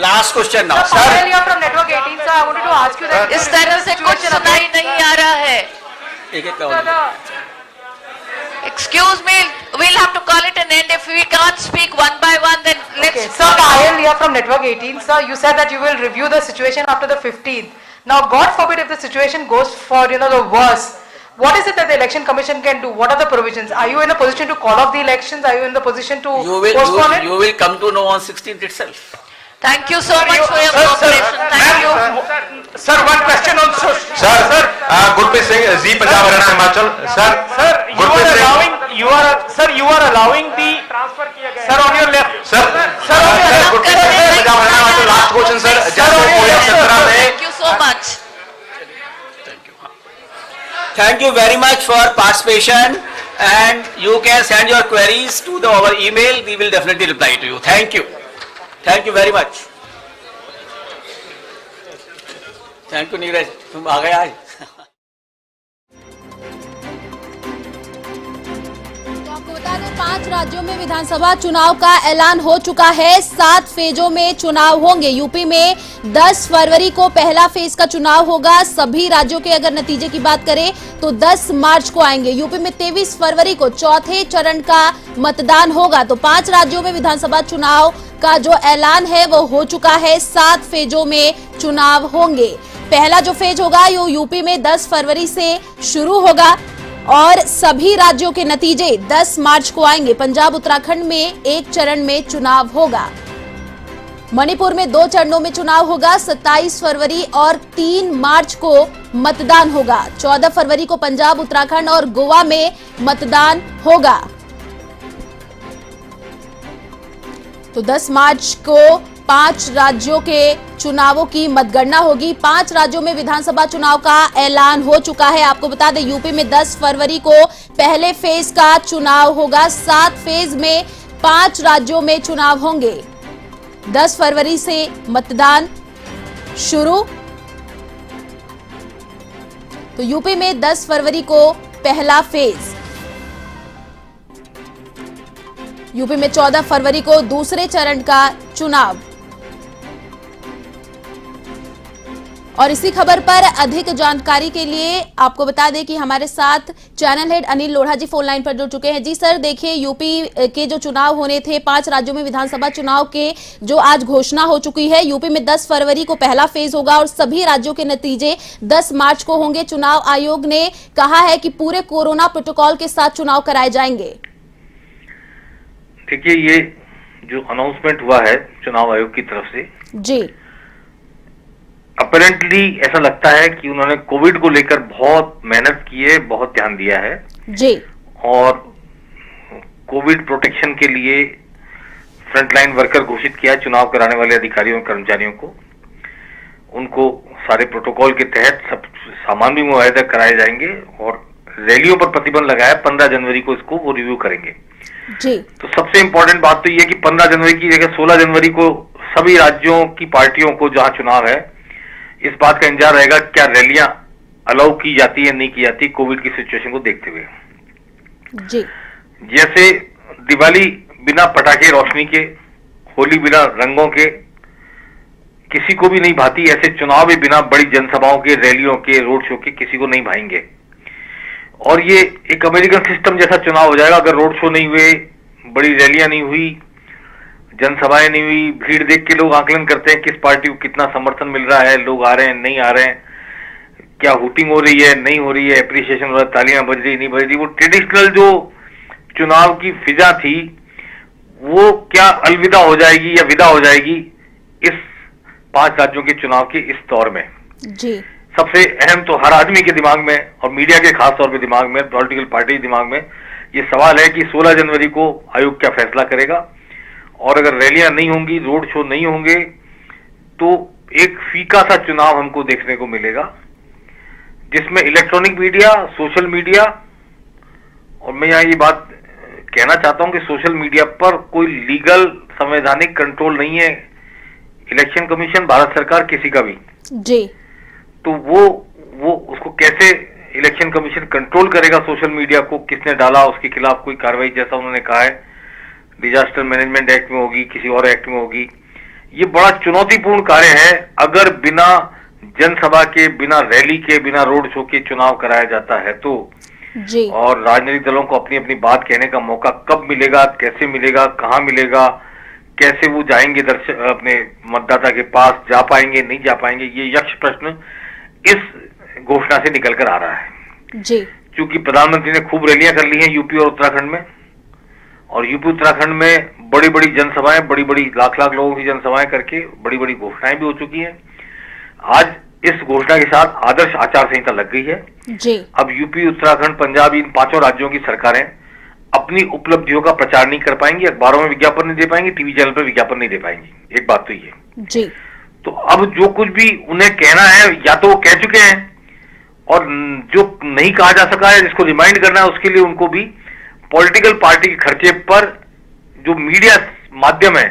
S3: लास्ट क्वेश्चन नाउ
S2: सर। इस तरह से कुछ सुनाई नहीं आ रहा है।
S3: एक
S2: Excuse me, we'll have to call it an end. If we can't speak one by one, then let's.
S15: Okay, sir, Payal here from Network 18. Sir, you said that you will review the situation after the 15th. Now, God forbid if the situation goes for, the worst. What is it that the election commission can do? What are the provisions? Are you in a position to call off the elections? Are you in the position to postpone it?
S3: You will come to know on 16th itself.
S2: Thank you so much for your cooperation. Thank you.
S10: Sir, one question also.
S14: Sir, Gurpreet Singh, Z Punjab Haryana Himachal. Sir,
S10: you are allowing the transfer किया गया. Sir, on your left.
S14: Sir, Gurpreet Singh, Punjab Haryana Himachal. Last question, sir.
S2: Thank you so much.
S3: Thank you very much for participation, and you can send your queries to our email. We will definitely reply to you. Thank you. Thank you very much. Thank you, Neeraj, तुम आ गए आज।
S1: आपको बता दें 5 राज्यों में विधानसभा चुनाव का ऐलान हो चुका है। 7 फेजों में चुनाव होंगे। यूपी में 10 फरवरी को पहला फेज का चुनाव होगा। सभी राज्यों के अगर नतीजे की बात करें तो 10 मार्च को आएंगे। यूपी में 23 फरवरी को चौथे चरण का मतदान होगा। तो 5 राज्यों में विधानसभा चुनाव का जो ऐलान है वो हो चुका है। 7 फेजों में चुनाव होंगे। पहला जो फेज होगा वो यूपी में 10 फरवरी से शुरू होगा और सभी राज्यों के नतीजे 10 मार्च को आएंगे। पंजाब उत्तराखंड में 1 चरण में चुनाव होगा। मणिपुर में 2 चरणों में चुनाव होगा। 27 फरवरी और 3 मार्च को मतदान होगा। 14 फरवरी को पंजाब उत्तराखंड और गोवा में मतदान होगा। तो 10 मार्च को 5 राज्यों के चुनावों की मतगणना होगी। 5 राज्यों में विधानसभा चुनाव का ऐलान हो चुका है। आपको बता दें यूपी में 10 फरवरी को पहले फेज का चुनाव होगा। 7 फेज में 5 राज्यों में चुनाव होंगे। 10 फरवरी से मतदान शुरू। तो यूपी में 10 फरवरी को पहला फेज, यूपी में 14 फरवरी को दूसरे चरण का चुनाव। और इसी खबर पर अधिक जानकारी के लिए आपको बता दें कि हमारे साथ चैनल हेड अनिल लोढ़ा जी फोन लाइन पर जुड़ चुके हैं। जी सर, देखिए यूपी के जो चुनाव होने थे 5 राज्यों में विधानसभा चुनाव के जो आज घोषणा हो चुकी है। यूपी में 10 फरवरी को पहला फेज होगा और सभी राज्यों के नतीजे 10 मार्च को होंगे। चुनाव आयोग ने कहा है कि पूरे कोरोना प्रोटोकॉल के साथ चुनाव कराए जाएंगे।
S16: देखिए, ये जो अनाउंसमेंट हुआ है चुनाव आयोग की तरफ से,
S1: जी,
S16: अपेरेंटली ऐसा लगता है कि उन्होंने कोविड को लेकर बहुत मेहनत की है, बहुत ध्यान दिया है
S1: जी, और
S16: कोविड प्रोटेक्शन के लिए फ्रंटलाइन वर्कर घोषित किया चुनाव कराने वाले अधिकारियों और कर्मचारियों को। उनको सारे प्रोटोकॉल के तहत सब सामान भी मुआयदा कराए जाएंगे और रैलियों पर प्रतिबंध लगाया। 15 जनवरी को इसको वो रिव्यू करेंगे
S1: जी।
S16: तो सबसे इंपॉर्टेंट बात तो ये है कि 15 जनवरी की जगह 16 जनवरी को सभी राज्यों की पार्टियों को जहां चुनाव है इस बात का इंतजार रहेगा क्या रैलियां अलाउ की जाती है नहीं की जाती कोविड की सिचुएशन को देखते हुए।
S1: जी,
S16: जैसे दिवाली बिना पटाखे रोशनी के, होली बिना रंगों के किसी को भी नहीं भाती, ऐसे चुनाव भी बिना बड़ी जनसभाओं के, रैलियों के, रोड शो के किसी को नहीं भाएंगे। और ये एक अमेरिकन सिस्टम जैसा चुनाव हो जाएगा। अगर रोड शो नहीं हुए, बड़ी रैलियां नहीं हुई, जनसभाएं नहीं हुई, भीड़ देख के लोग आकलन करते हैं किस पार्टी को कितना समर्थन मिल रहा है, लोग आ रहे हैं नहीं आ रहे हैं, क्या हुटिंग हो रही है नहीं हो रही है, एप्रिसिएशन हो रहा है, तालियां बज रही नहीं बज रही। वो ट्रेडिशनल जो चुनाव की फिजा थी वो क्या अलविदा हो जाएगी या विदा हो जाएगी इस 5 राज्यों के चुनाव के इस दौर में।
S1: जी,
S16: सबसे अहम तो हर आदमी के दिमाग में और मीडिया के खास तौर पे दिमाग में, पॉलिटिकल पार्टी के दिमाग में ये सवाल है कि 16 जनवरी को आयोग क्या फैसला करेगा। और अगर रैलियां नहीं होंगी, रोड शो नहीं होंगे तो एक फीका सा चुनाव हमको देखने को मिलेगा जिसमें इलेक्ट्रॉनिक मीडिया, सोशल मीडिया और मैं यहाँ ये बात कहना चाहता हूँ कि सोशल मीडिया पर कोई लीगल संवैधानिक कंट्रोल नहीं है, इलेक्शन कमीशन भारत सरकार किसी का भी
S1: जी,
S16: तो वो उसको कैसे इलेक्शन कमीशन कंट्रोल करेगा? सोशल मीडिया को किसने डाला, उसके खिलाफ कोई कार्रवाई जैसा उन्होंने कहा है डिजास्टर मैनेजमेंट एक्ट में होगी, किसी और एक्ट में होगी। ये बड़ा चुनौतीपूर्ण कार्य है अगर बिना जनसभा के, बिना रैली के, बिना रोड शो के चुनाव कराया जाता है तो
S1: जी।
S16: और राजनीतिक दलों को अपनी अपनी बात कहने का मौका कब मिलेगा, कैसे मिलेगा, कहाँ मिलेगा, कैसे वो जाएंगे दर्शक अपने मतदाता के पास, जा पाएंगे नहीं जा पाएंगे, ये यक्ष प्रश्न इस घोषणा से निकल कर आ रहा है
S1: जी।
S16: क्योंकि प्रधानमंत्री ने खूब रैलियां कर ली हैं यूपी और उत्तराखंड में, और यूपी उत्तराखंड में बड़ी बड़ी जनसभाएं, बड़ी बड़ी लाख लाख लोगों की जनसभाएं करके बड़ी बड़ी घोषणाएं भी हो चुकी हैं। आज इस घोषणा के साथ आदर्श आचार संहिता लग गई है
S1: जी।
S16: अब यूपी, उत्तराखंड, पंजाब, इन पांचों राज्यों की सरकारें अपनी उपलब्धियों का प्रचार नहीं कर पाएंगी, अखबारों में विज्ञापन नहीं दे पाएंगी, टीवी चैनल पर विज्ञापन नहीं दे पाएंगी। एक बात तो ये
S1: जी।
S16: तो अब जो कुछ भी उन्हें कहना है या तो वो कह चुके हैं, और जो नहीं कहा जा सका है, जिसको रिमाइंड करना है, उसके लिए उनको भी पॉलिटिकल पार्टी के खर्चे पर जो मीडिया माध्यम है,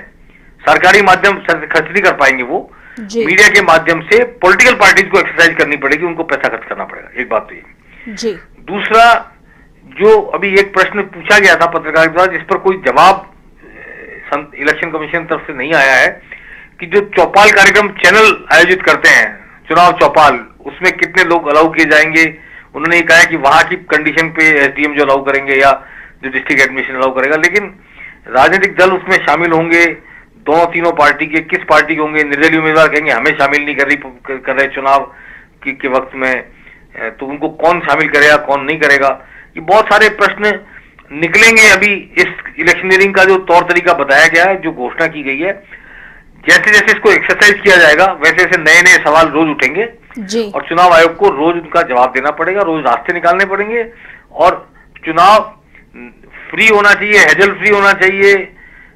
S16: सरकारी माध्यम खर्च नहीं कर पाएंगे, वो मीडिया के माध्यम से पॉलिटिकल पार्टीज को एक्सरसाइज करनी पड़ेगी, उनको पैसा खर्च करना पड़ेगा। एक बात तो ये
S1: जी।
S16: दूसरा, जो अभी एक प्रश्न पूछा गया था पत्रकार के द्वारा जिस पर कोई जवाब इलेक्शन कमीशन तरफ से नहीं आया है कि जो चौपाल कार्यक्रम चैनल आयोजित करते हैं, चुनाव चौपाल, उसमें कितने लोग अलाउ किए जाएंगे। उन्होंने ये कहा है कि वहां की कंडीशन पे एसडीएम जो अलाउ करेंगे या जो डिस्ट्रिक्ट एडमिनिस्ट्रेशन अलाउ करेगा, लेकिन राजनीतिक दल उसमें शामिल होंगे, दोनों तीनों पार्टी के, किस पार्टी के होंगे, निर्दलीय उम्मीदवार कहेंगे हमें शामिल नहीं कर रहे चुनाव के वक्त में, तो उनको कौन शामिल करेगा, कौन नहीं करेगा, ये बहुत सारे प्रश्न निकलेंगे। अभी इस इलेक्शनियरिंग का जो तौर तरीका बताया गया है, जो घोषणा की गई है, जैसे जैसे इसको एक्सरसाइज किया जाएगा वैसे वैसे नए नए सवाल रोज उठेंगे
S1: जी।
S16: और चुनाव आयोग को रोज उनका जवाब देना पड़ेगा, रोज रास्ते निकालने पड़ेंगे, और चुनाव फ्री होना चाहिए, हेजल फ्री होना चाहिए,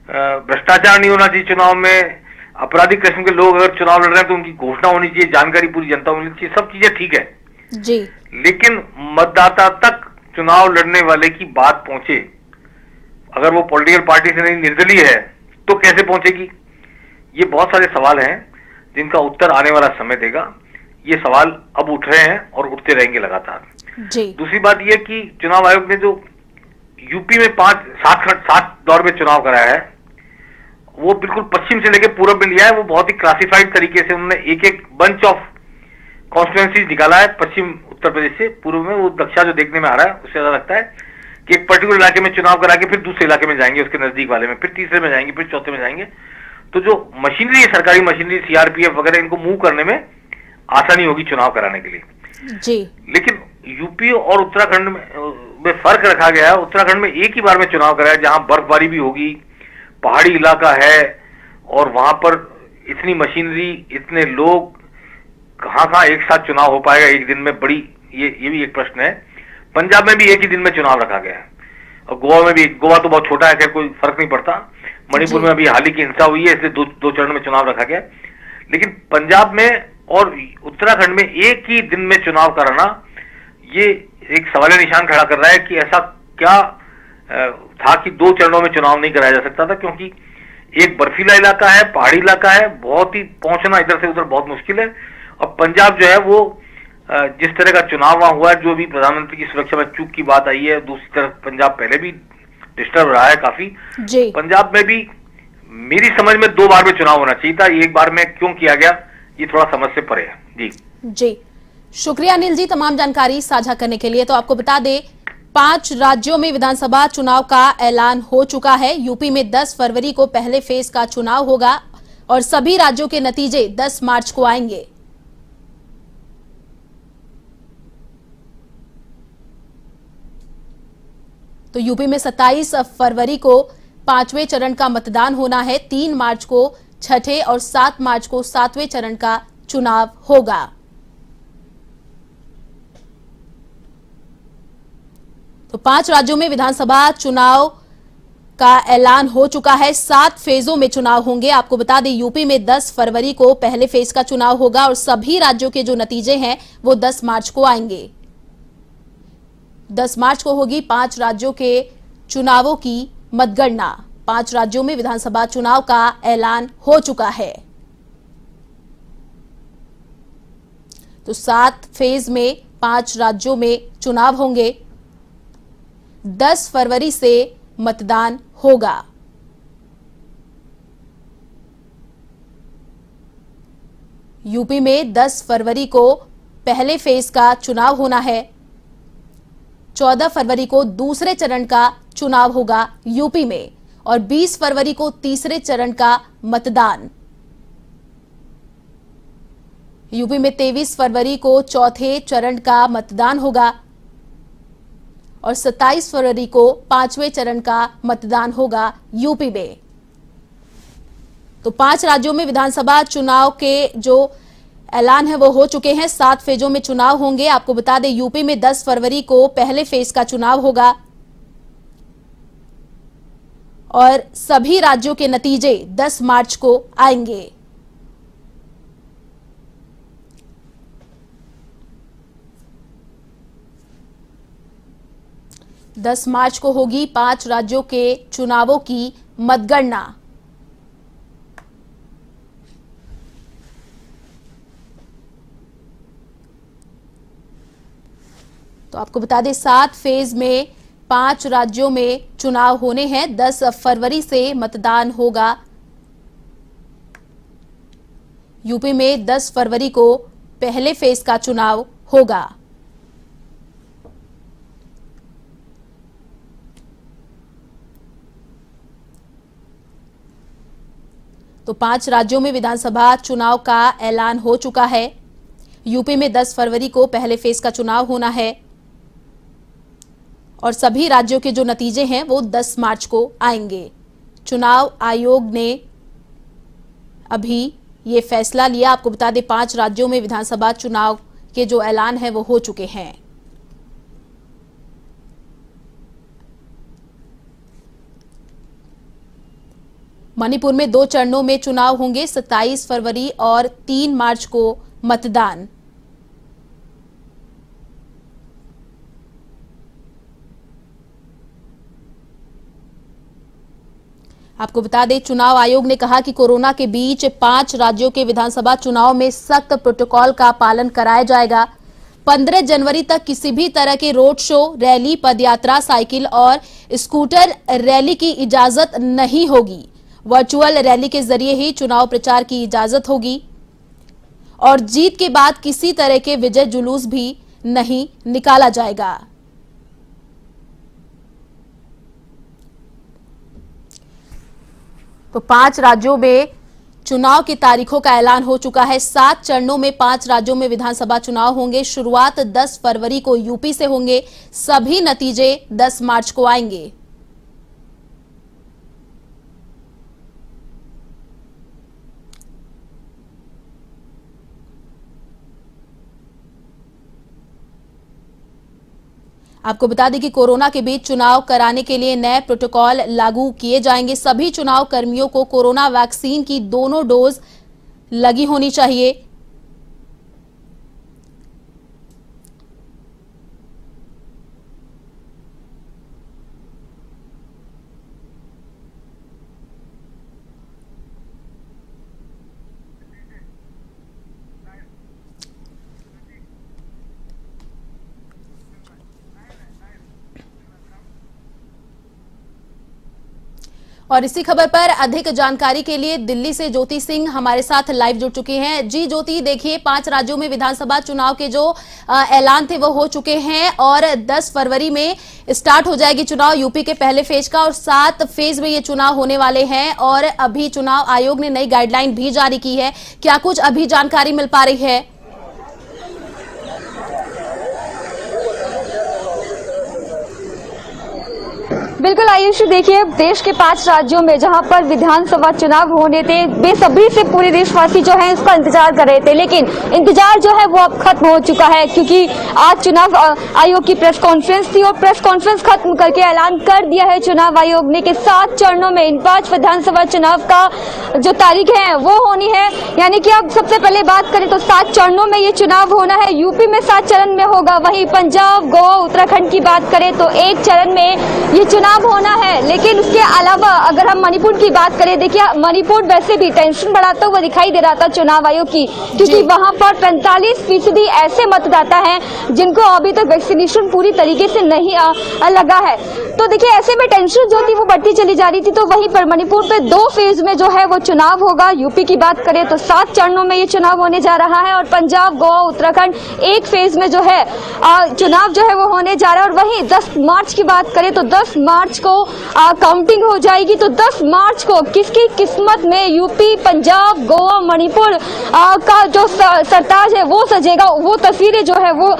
S16: भ्रष्टाचार नहीं होना चाहिए चुनाव में, आपराधिक किस्म के लोग अगर चुनाव लड़ रहे हैं तो उनकी घोषणा होनी चाहिए, जानकारी पूरी जनता को मिलनी चाहिए, सब चीजें ठीक है
S1: जी।
S16: लेकिन मतदाता तक चुनाव लड़ने वाले की बात पहुंचे, अगर वो पॉलिटिकल पार्टी से नहीं, निर्दलीय है, तो कैसे पहुंचेगी? ये बहुत सारे सवाल हैं जिनका उत्तर आने वाला समय देगा। ये सवाल अब उठ रहे हैं और उठते रहेंगे लगातार
S1: जी।
S16: दूसरी बात यह कि चुनाव आयोग ने जो यूपी में 7 दौर में चुनाव कराया है, वो बिल्कुल पश्चिम से लेकर पूर्व में लिया है। वो बहुत ही क्लासिफाइड तरीके से उन्होंने एक एक बंच ऑफ कॉन्स्टिट्यूएंसीज निकाला है पश्चिम उत्तर प्रदेश से पूर्व में। वो नक्शा जो देखने में आ रहा है उससे ज्यादा लगता है कि एक पर्टिकुलर इलाके में चुनाव करा के फिर दूसरे इलाके में जाएंगे, उसके नजदीक वाले में, फिर तीसरे में जाएंगे, फिर चौथे में जाएंगे। तो जो मशीनरी है, सरकारी मशीनरी, सीआरपीएफ वगैरह, इनको मूव करने में आसानी होगी चुनाव कराने के लिए
S1: जी।
S16: लेकिन यूपी और उत्तराखंड में फर्क रखा गया है। उत्तराखंड में एक ही बार में चुनाव कराया, जहां बर्फबारी भी होगी, पहाड़ी इलाका है, और वहां पर इतनी मशीनरी, इतने लोग, कहां एक साथ चुनाव हो पाएगा एक दिन में? बड़ी ये भी एक प्रश्न है। पंजाब में भी एक ही दिन में चुनाव रखा गया है, और गोवा में भी। गोवा तो बहुत छोटा है, खैर कोई फर्क नहीं पड़ता। मणिपुर में अभी हाल ही की हिंसा हुई है, इसलिए दो चरण में चुनाव रखा गया। लेकिन पंजाब में और उत्तराखंड में एक ही दिन में चुनाव कराना, ये एक सवालिया निशान खड़ा कर रहा है कि ऐसा क्या था कि 2 चरणों में चुनाव नहीं कराया जा सकता था, क्योंकि एक बर्फीला इलाका है, पहाड़ी इलाका है, बहुत ही पहुंचना इधर से उधर बहुत मुश्किल है। और पंजाब जो है वो जिस तरह का चुनाव वहां हुआ है, जो भी प्रधानमंत्री की सुरक्षा में चूक की बात आई है, दूसरी तरफ पंजाब पहले भी डिस्टर्ब रहा है काफी
S1: जी।
S16: पंजाब में भी मेरी समझ में 2 बार में चुनाव होना चाहिए था, एक बार में क्यों किया गया ये थोड़ा समझ से परे है। जी
S1: जी, शुक्रिया अनिल जी तमाम जानकारी साझा करने के लिए। तो आपको बता दें 5 राज्यों में विधानसभा चुनाव का ऐलान हो चुका है। यूपी में 10 फरवरी को पहले फेज का चुनाव होगा और सभी राज्यों के नतीजे 10 मार्च को आएंगे। तो यूपी में 27 फरवरी को 5वें चरण का मतदान होना है, 3 मार्च को 6ठे और 7 मार्च को 7वें चरण का चुनाव होगा। तो 5 राज्यों में विधानसभा चुनाव का ऐलान हो चुका है। 7 फेजों में चुनाव होंगे। आपको बता दें यूपी में 10 फरवरी को पहले फेज का चुनाव होगा और सभी राज्यों के जो नतीजे हैं वो 10 मार्च को आएंगे।
S17: 10 मार्च को होगी 5 राज्यों के चुनावों की मतगणना। 5 राज्यों में विधानसभा चुनाव का ऐलान हो चुका है। तो 7 फेज में 5 राज्यों में चुनाव होंगे। 10 फरवरी से मतदान होगा। यूपी में 10 फरवरी को पहले फेज का चुनाव होना है। 14 फरवरी को दूसरे चरण का चुनाव होगा यूपी में और 20 फरवरी को तीसरे चरण का मतदान। यूपी में 23 फरवरी को चौथे चरण का मतदान होगा और 27 फरवरी को 5वें चरण का मतदान होगा यूपी में। तो 5 राज्यों में विधानसभा चुनाव के जो ऐलान है वो हो चुके हैं। 7 फेजों में चुनाव होंगे। आपको बता दें यूपी में 10 फरवरी को पहले फेज का चुनाव होगा और सभी राज्यों के नतीजे 10 मार्च को आएंगे। दस मार्च को होगी 5 राज्यों के चुनावों की मतगणना। तो आपको बता दें 7 फेज में 5 राज्यों में चुनाव होने हैं। 10 फरवरी से मतदान होगा। यूपी में 10 फरवरी को पहले फेज का चुनाव होगा। तो 5 राज्यों में विधानसभा चुनाव का ऐलान हो चुका है। यूपी में 10 फरवरी को पहले फेज का चुनाव होना है और सभी राज्यों के जो नतीजे हैं वो 10 मार्च को आएंगे। चुनाव आयोग ने अभी ये फैसला लिया। आपको बता दें 5 राज्यों में विधानसभा चुनाव के जो ऐलान है वो हो चुके हैं। मणिपुर में 2 चरणों में चुनाव होंगे। 27 फरवरी और 3 मार्च को मतदान। आपको बता दें चुनाव आयोग ने कहा कि कोरोना के बीच 5 राज्यों के विधानसभा चुनाव में सख्त प्रोटोकॉल का पालन कराया जाएगा। 15 जनवरी तक किसी भी तरह के रोड शो, रैली, पदयात्रा, साइकिल और स्कूटर रैली की इजाजत नहीं होगी। वर्चुअल रैली के जरिए ही चुनाव प्रचार की इजाजत होगी और जीत के बाद किसी तरह के विजय जुलूस भी नहीं निकाला जाएगा। तो 5 राज्यों में चुनाव की तारीखों का ऐलान हो चुका है। 7 चरणों में 5 राज्यों में विधानसभा चुनाव होंगे। शुरुआत 10 फरवरी को यूपी से होंगे। सभी नतीजे 10 मार्च को आएंगे। आपको बता दें कि कोरोना के बीच चुनाव कराने के लिए नए प्रोटोकॉल लागू किए जाएंगे। सभी चुनाव कर्मियों को कोरोना वैक्सीन की दोनों डोज लगी होनी चाहिए। और इसी खबर पर अधिक जानकारी के लिए दिल्ली से ज्योति सिंह हमारे साथ लाइव जुड़ चुके हैं। जी ज्योति, देखिए 5 राज्यों में विधानसभा चुनाव के जो ऐलान थे वो हो चुके हैं और 10 फरवरी में स्टार्ट हो जाएगी चुनाव यूपी के पहले फेज का और 7 फेज में ये चुनाव होने वाले हैं और अभी चुनाव आयोग ने नई गाइडलाइन भी जारी की है। क्या कुछ अभी जानकारी मिल पा रही है?
S18: बिल्कुल आयुष, देखिए देश के 5 राज्यों में जहां पर विधानसभा चुनाव होने थे, बेसब्री से पूरे देशवासी जो है इसका इंतजार कर रहे थे, लेकिन इंतजार जो है वो अब खत्म हो चुका है, क्योंकि आज चुनाव आयोग की प्रेस कॉन्फ्रेंस थी और प्रेस कॉन्फ्रेंस खत्म करके ऐलान कर दिया है चुनाव आयोग ने कि 7 चरणों में इन 5 विधानसभा चुनाव का जो तारीख है वो होनी है। यानी कि अब सबसे पहले बात करें तो 7 चरणों में ये चुनाव होना है। यूपी में 7 चरण में होगा, वहीं पंजाब, गोवा, उत्तराखंड की बात करें तो 1 चरण में ये चुनाव होना है। लेकिन उसके अलावा अगर हम मणिपुर की बात करें, देखिए मणिपुर वैसे भी टेंशन बढ़ाता हुआ दिखाई दे रहा था चुनाव आयोग की, क्योंकि वहां पर 45% ऐसे मतदाता हैं जिनको अभी तक वैक्सीनेशन पूरी तरीके से नहीं लगा है। तो देखिए ऐसे में टेंशन जो थी वो बढ़ती चली जा रही थी। तो वहीं पर मणिपुर पे 2 फेज में जो है वो चुनाव होगा। यूपी की बात करें तो 7 चरणों में ये चुनाव होने जा रहा है और पंजाब, गोवा, उत्तराखंड 1 फेज में जो है चुनाव जो है वो होने जा रहा है। और वहीं 10 मार्च की बात करें तो 10 मार्च को काउंटिंग हो जाएगी। तो 10 मार्च को किसकी किस्मत में यूपी, पंजाब, गोवा, मणिपुर का जो सरताज है वो सजेगा, वो तस्वीरें जो है वो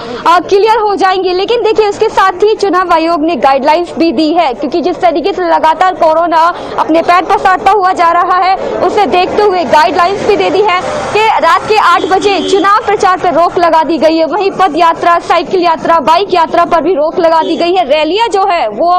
S18: क्लियर हो जाएंगी। लेकिन देखिए इसके साथ ही चुनाव आयोग ने गाइडलाइंस भी दी है, क्योंकि जिस तरीके से लगातार कोरोना अपने पैर पसारता हुआ जा रहा है, उसे देखते हुए गाइडलाइंस भी दे दी है कि रात के 8 बजे चुनाव प्रचार पर रोक लगा दी गई है। वहीं पद यात्रा, साइकिल यात्रा, बाइक यात्रा पर भी रोक लगा दी गई है। रैलियां जो है वो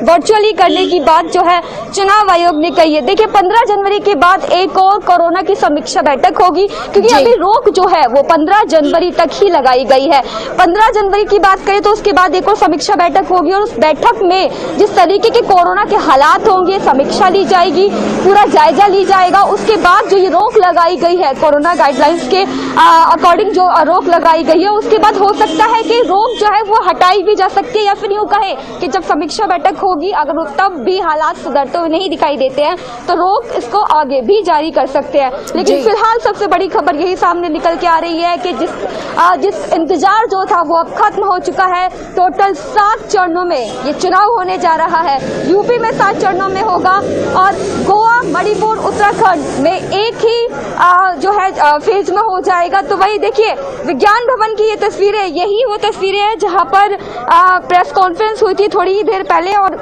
S18: वर्चुअली करने की बात जो है चुनाव आयोग ने कही है। देखिए 15 जनवरी के बाद एक और कोरोना की समीक्षा बैठक होगी, क्योंकि अभी रोक जो है वो 15 जनवरी तक ही लगाई गई है। 15 जनवरी की बात करें तो उसके बाद एक और समीक्षा बैठक होगी और उस बैठक में जिस तरीके के कोरोना के हालात होंगे समीक्षा ली जाएगी, पूरा जायजा ली जाएगा। उसके बाद जो ये रोक लगाई गई है कोरोना गाइडलाइंस के अकॉर्डिंग जो रोक लगाई गई है, उसके बाद हो सकता है कि रोक जो है वो हटाई भी जा सकती है, या फिर यूं कहे कि जब समीक्षा बैठक होगी अगर तब भी हालात सुधरते हुए नहीं दिखाई देते हैं तो रोक इसको आगे भी जारी कर सकते हैं। लेकिन फिलहाल सबसे बड़ी खबर यही सामने निकल के आ रही है कि जिस इंतजार जो था वो अब खत्म हो चुका है। टोटल 7 चरणों में ये चुनाव होने जा रहा है। यूपी में 7 चरणों में होगा और गोवा, मणिपुर, उत्तराखंड में एक ही जो है फेज में हो जाएगा। तो वही देखिए विज्ञान भवन की ये तस्वीरें, यही वो तस्वीरें हैं जहां पर प्रेस कॉन्फ्रेंस हुई थी थोड़ी ही देर पहले और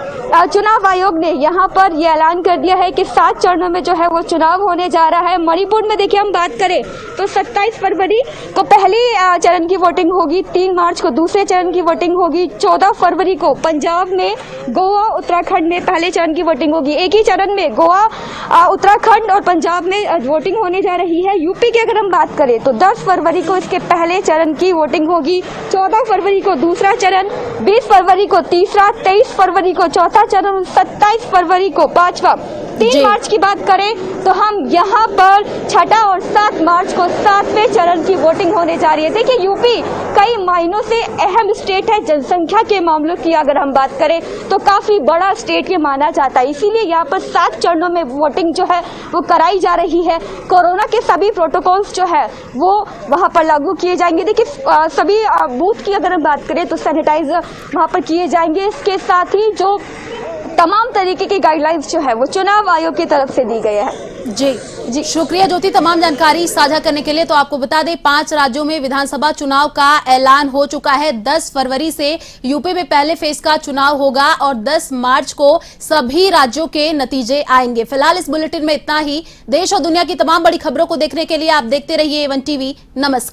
S18: चुनाव आयोग ने यहां पर ये ऐलान कर दिया है कि 7 चरणों में जो है वो चुनाव होने जा रहा है। मणिपुर में देखिए हम बात करें तो 27 फरवरी को पहली चरण की वोटिंग होगी, 3 मार्च को दूसरे चरण की वोटिंग होगी, 14 फरवरी को पंजाब में, गोवा, उत्तराखंड में पहले चरण की वोटिंग होगी। एक ही चरण में गोवा, उत्तराखंड और पंजाब में वोटिंग होने जा रही है। यूपी की अगर हम बात करें तो 10 फरवरी को इसके पहले चरण की वोटिंग होगी, 14 फरवरी को दूसरा चरण, 20 फरवरी को तीसरा, 23 फरवरी को चौथा चरण, 27 फरवरी को 5वां। 3 मार्च की बात करें तो हम यहाँ पर 6 और 7 मार्च को 7वें चरण की वोटिंग होने जा रही है। देखिए यूपी कई मायनों से अहम स्टेट है, जनसंख्या के मामलों की अगर हम बात करें तो काफी बड़ा स्टेट ये माना जाता है, इसीलिए यहाँ पर 7 चरणों में वोटिंग जो है वो कराई जा रही है। कोरोना के सभी प्रोटोकॉल्स जो है वो वहाँ पर लागू किए जाएंगे। देखिए सभी बूथ की अगर हम बात करें तो सैनिटाइजर वहाँ पर किए जाएंगे। इसके साथ ही जो तमाम तरीके की गाइडलाइंस जो है वो चुनाव आयोग की तरफ से दी गई है।
S17: जी शुक्रिया ज्योति तमाम जानकारी साझा करने के लिए। तो आपको बता दें 5 राज्यों में विधानसभा चुनाव का ऐलान हो चुका है। 10 फरवरी से यूपी में पहले फेज का चुनाव होगा और 10 मार्च को सभी राज्यों के नतीजे आएंगे। फिलहाल इस बुलेटिन में इतना ही। देश और दुनिया की तमाम बड़ी खबरों को देखने के लिए आप देखते रहिए A1 TV। नमस्कार।